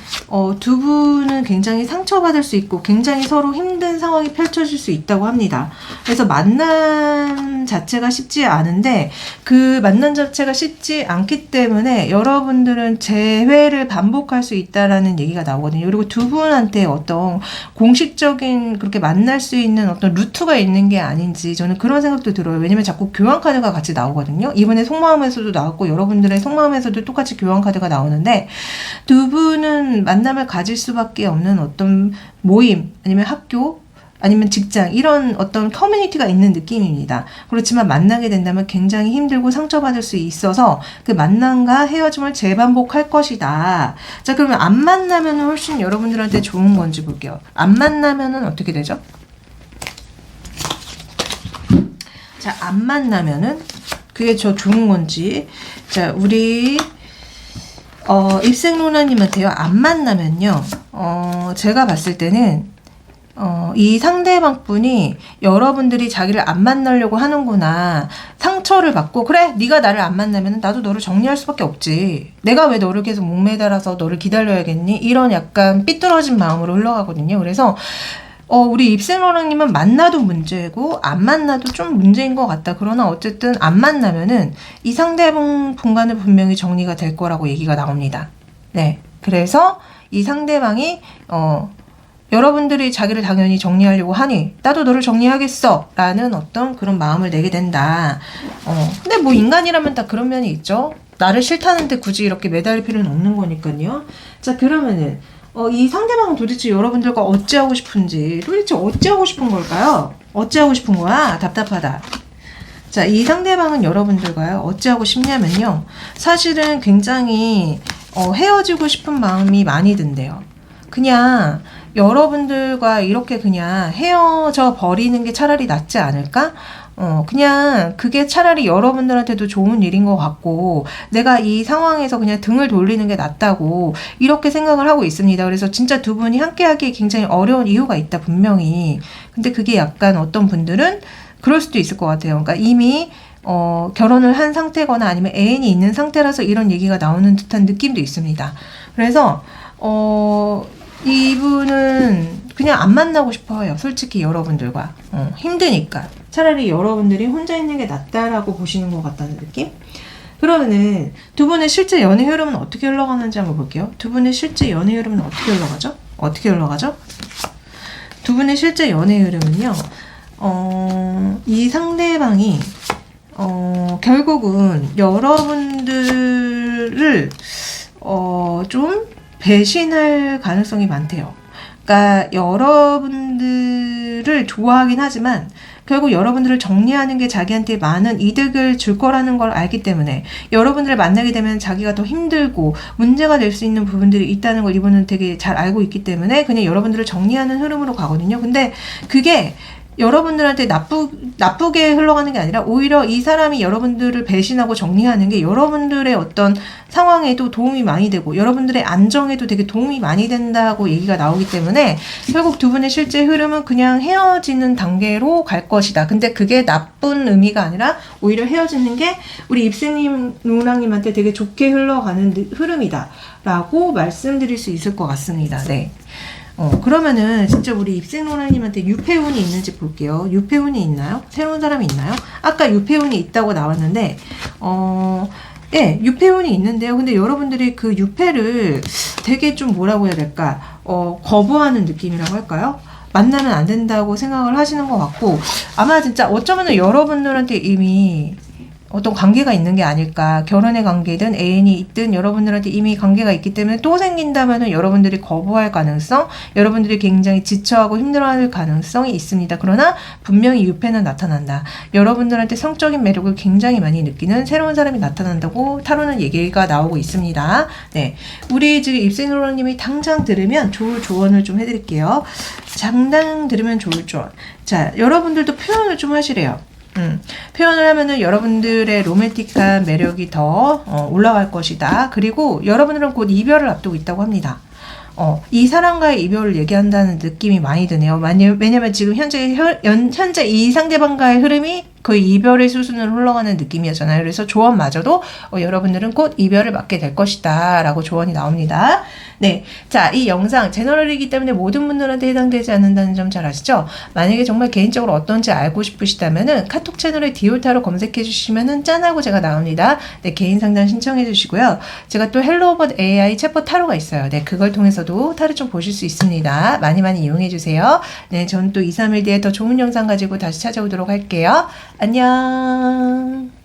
두 분은 굉장히 상처받을 수 있고 굉장히 서로 힘든 상황이 펼쳐질 수 있다고 합니다. 그래서 만남 자체가 쉽지 않은데, 그 만남 자체가 쉽지 않기 때문에 여러분들은 재회를 반복할 수 있다라는 얘기가 나오거든요. 그리고 두 분한테 어떤 공식적인 그렇게 만날 수 있는 어떤 루트가 있는 게 아닌지, 저는 그런 생각도 들어요. 왜냐면 자꾸 교환 카드가 같이 나오거든요. 이번에 속마음에서도 나왔고 여러분들의 속마음에서도 똑같이 교환 카드가 나오는데, 두 분은 만남을 가질 수밖에 없는 어떤 모임, 아니면 학교, 아니면 직장, 이런 어떤 커뮤니티가 있는 느낌입니다. 그렇지만 만나게 된다면 굉장히 힘들고 상처받을 수 있어서 그 만남과 헤어짐을 재반복할 것이다. 자, 그러면 안 만나면 훨씬 여러분들한테 좋은 건지 볼게요. 안 만나면은 어떻게 되죠? 자, 안 만나면은 그게 저 좋은 건지. 자, 우리 입생로나님한테요. 안 만나면요. 제가 봤을 때는 이 상대방 분이 여러분들이 자기를 안 만나려고 하는구나. 상처를 받고 그래 네가 나를 안 만나면 나도 너를 정리할 수밖에 없지. 내가 왜 너를 계속 목매달아서 너를 기다려야겠니? 이런 약간 삐뚤어진 마음으로 흘러가거든요. 그래서 우리 입생로랑님은 만나도 문제고 안 만나도 좀 문제인 것 같다. 그러나 어쨌든 안 만나면은 이 상대방 분과는 분명히 정리가 될 거라고 얘기가 나옵니다. 네, 그래서 이 상대방이 여러분들이 자기를 당연히 정리하려고 하니 나도 너를 정리하겠어 라는 어떤 그런 마음을 내게 된다. 근데 뭐 인간이라면 다 그런 면이 있죠. 나를 싫다는데 굳이 이렇게 매달릴 필요는 없는 거니까요. 자, 그러면은 이 상대방은 도대체 여러분들과 어찌하고 싶은지, 도대체 어찌하고 싶은 걸까요? 어찌하고 싶은 거야? 답답하다. 자, 이 상대방은 여러분들과요, 어찌하고 싶냐면요, 사실은 굉장히 헤어지고 싶은 마음이 많이 든대요. 그냥 여러분들과 이렇게 그냥 헤어져 버리는 게 차라리 낫지 않을까? 그냥 그게 차라리 여러분들한테도 좋은 일인 것 같고 내가 이 상황에서 그냥 등을 돌리는 게 낫다고 이렇게 생각을 하고 있습니다. 그래서 진짜 두 분이 함께 하기에 굉장히 어려운 이유가 있다 분명히. 근데 그게 약간 어떤 분들은 그럴 수도 있을 것 같아요. 그러니까 이미 결혼을 한 상태거나 아니면 애인이 있는 상태라서 이런 얘기가 나오는 듯한 느낌도 있습니다. 그래서 이분은 그냥 안 만나고 싶어요. 솔직히 여러분들과 힘드니까 차라리 여러분들이 혼자 있는 게 낫다라고 보시는 것 같다는 느낌? 그러면은 두 분의 실제 연애 흐름은 어떻게 흘러가는지 한번 볼게요. 두 분의 실제 연애 흐름은 어떻게 흘러가죠? 어떻게 흘러가죠? 두 분의 실제 연애 흐름은요, 이 상대방이 결국은 여러분들을 좀 배신할 가능성이 많대요. 그러니까 여러분들을 좋아하긴 하지만 결국 여러분들을 정리하는 게 자기한테 많은 이득을 줄 거라는 걸 알기 때문에 여러분들을 만나게 되면 자기가 더 힘들고 문제가 될 수 있는 부분들이 있다는 걸 이분은 되게 잘 알고 있기 때문에 그냥 여러분들을 정리하는 흐름으로 가거든요. 근데 그게 여러분들한테 나쁘게 흘러가는 게 아니라 오히려 이 사람이 여러분들을 배신하고 정리하는 게 여러분들의 어떤 상황에도 도움이 많이 되고 여러분들의 안정에도 되게 도움이 많이 된다고 얘기가 나오기 때문에 결국 두 분의 실제 흐름은 그냥 헤어지는 단계로 갈 것이다. 근데 그게 나쁜 의미가 아니라 오히려 헤어지는 게 우리 입생님, 루랑님한테 되게 좋게 흘러가는 흐름이다 라고 말씀드릴 수 있을 것 같습니다. 네. 그러면은 진짜 우리 입생로라님한테 유패운이 있는지 볼게요. 유패운이 있나요? 새로운 사람이 있나요? 아까 유패운이 있다고 나왔는데 예, 유패운이 있는데요. 근데 여러분들이 그 유패를 되게 좀 뭐라고 해야 될까? 거부하는 느낌이라고 할까요? 만나면 안 된다고 생각을 하시는 것 같고 아마 진짜 어쩌면 여러분들한테 이미 어떤 관계가 있는 게 아닐까. 결혼의 관계든 애인이 있든 여러분들한테 이미 관계가 있기 때문에 또 생긴다면 여러분들이 거부할 가능성, 여러분들이 굉장히 지쳐하고 힘들어할 가능성이 있습니다. 그러나 분명히 유패는 나타난다. 여러분들한테 성적인 매력을 굉장히 많이 느끼는 새로운 사람이 나타난다고 타로는 얘기가 나오고 있습니다. 네, 우리 지금 입생로라님이 당장 들으면 좋을 조언을 좀 해드릴게요. 당장 들으면 좋을 조언. 자, 여러분들도 표현을 좀 하시래요. 표현을 하면은 여러분들의 로맨틱한 매력이 더 올라갈 것이다. 그리고 여러분들은 곧 이별을 앞두고 있다고 합니다. 이 사람과의 이별을 얘기한다는 느낌이 많이 드네요. 왜냐면 지금 현재 이 상대방과의 흐름이 거의 이별의 수순으로 흘러가는 느낌이었잖아요. 그래서 조언마저도 여러분들은 곧 이별을 맞게 될 것이다 라고 조언이 나옵니다. 네, 자, 이 영상 제너럴이기 때문에 모든 분들한테 해당되지 않는다는 점 잘 아시죠? 만약에 정말 개인적으로 어떤지 알고 싶으시다면은 카톡 채널에 디올타로 검색해 주시면은 짠하고 제가 나옵니다. 네, 개인 상담 신청해 주시고요. 제가 또 헬로우봇 AI 챗봇 타로가 있어요. 네, 그걸 통해서도 타로 좀 보실 수 있습니다. 많이 많이 이용해 주세요. 네, 전 또 2, 3일 뒤에 더 좋은 영상 가지고 다시 찾아오도록 할게요. 안녕.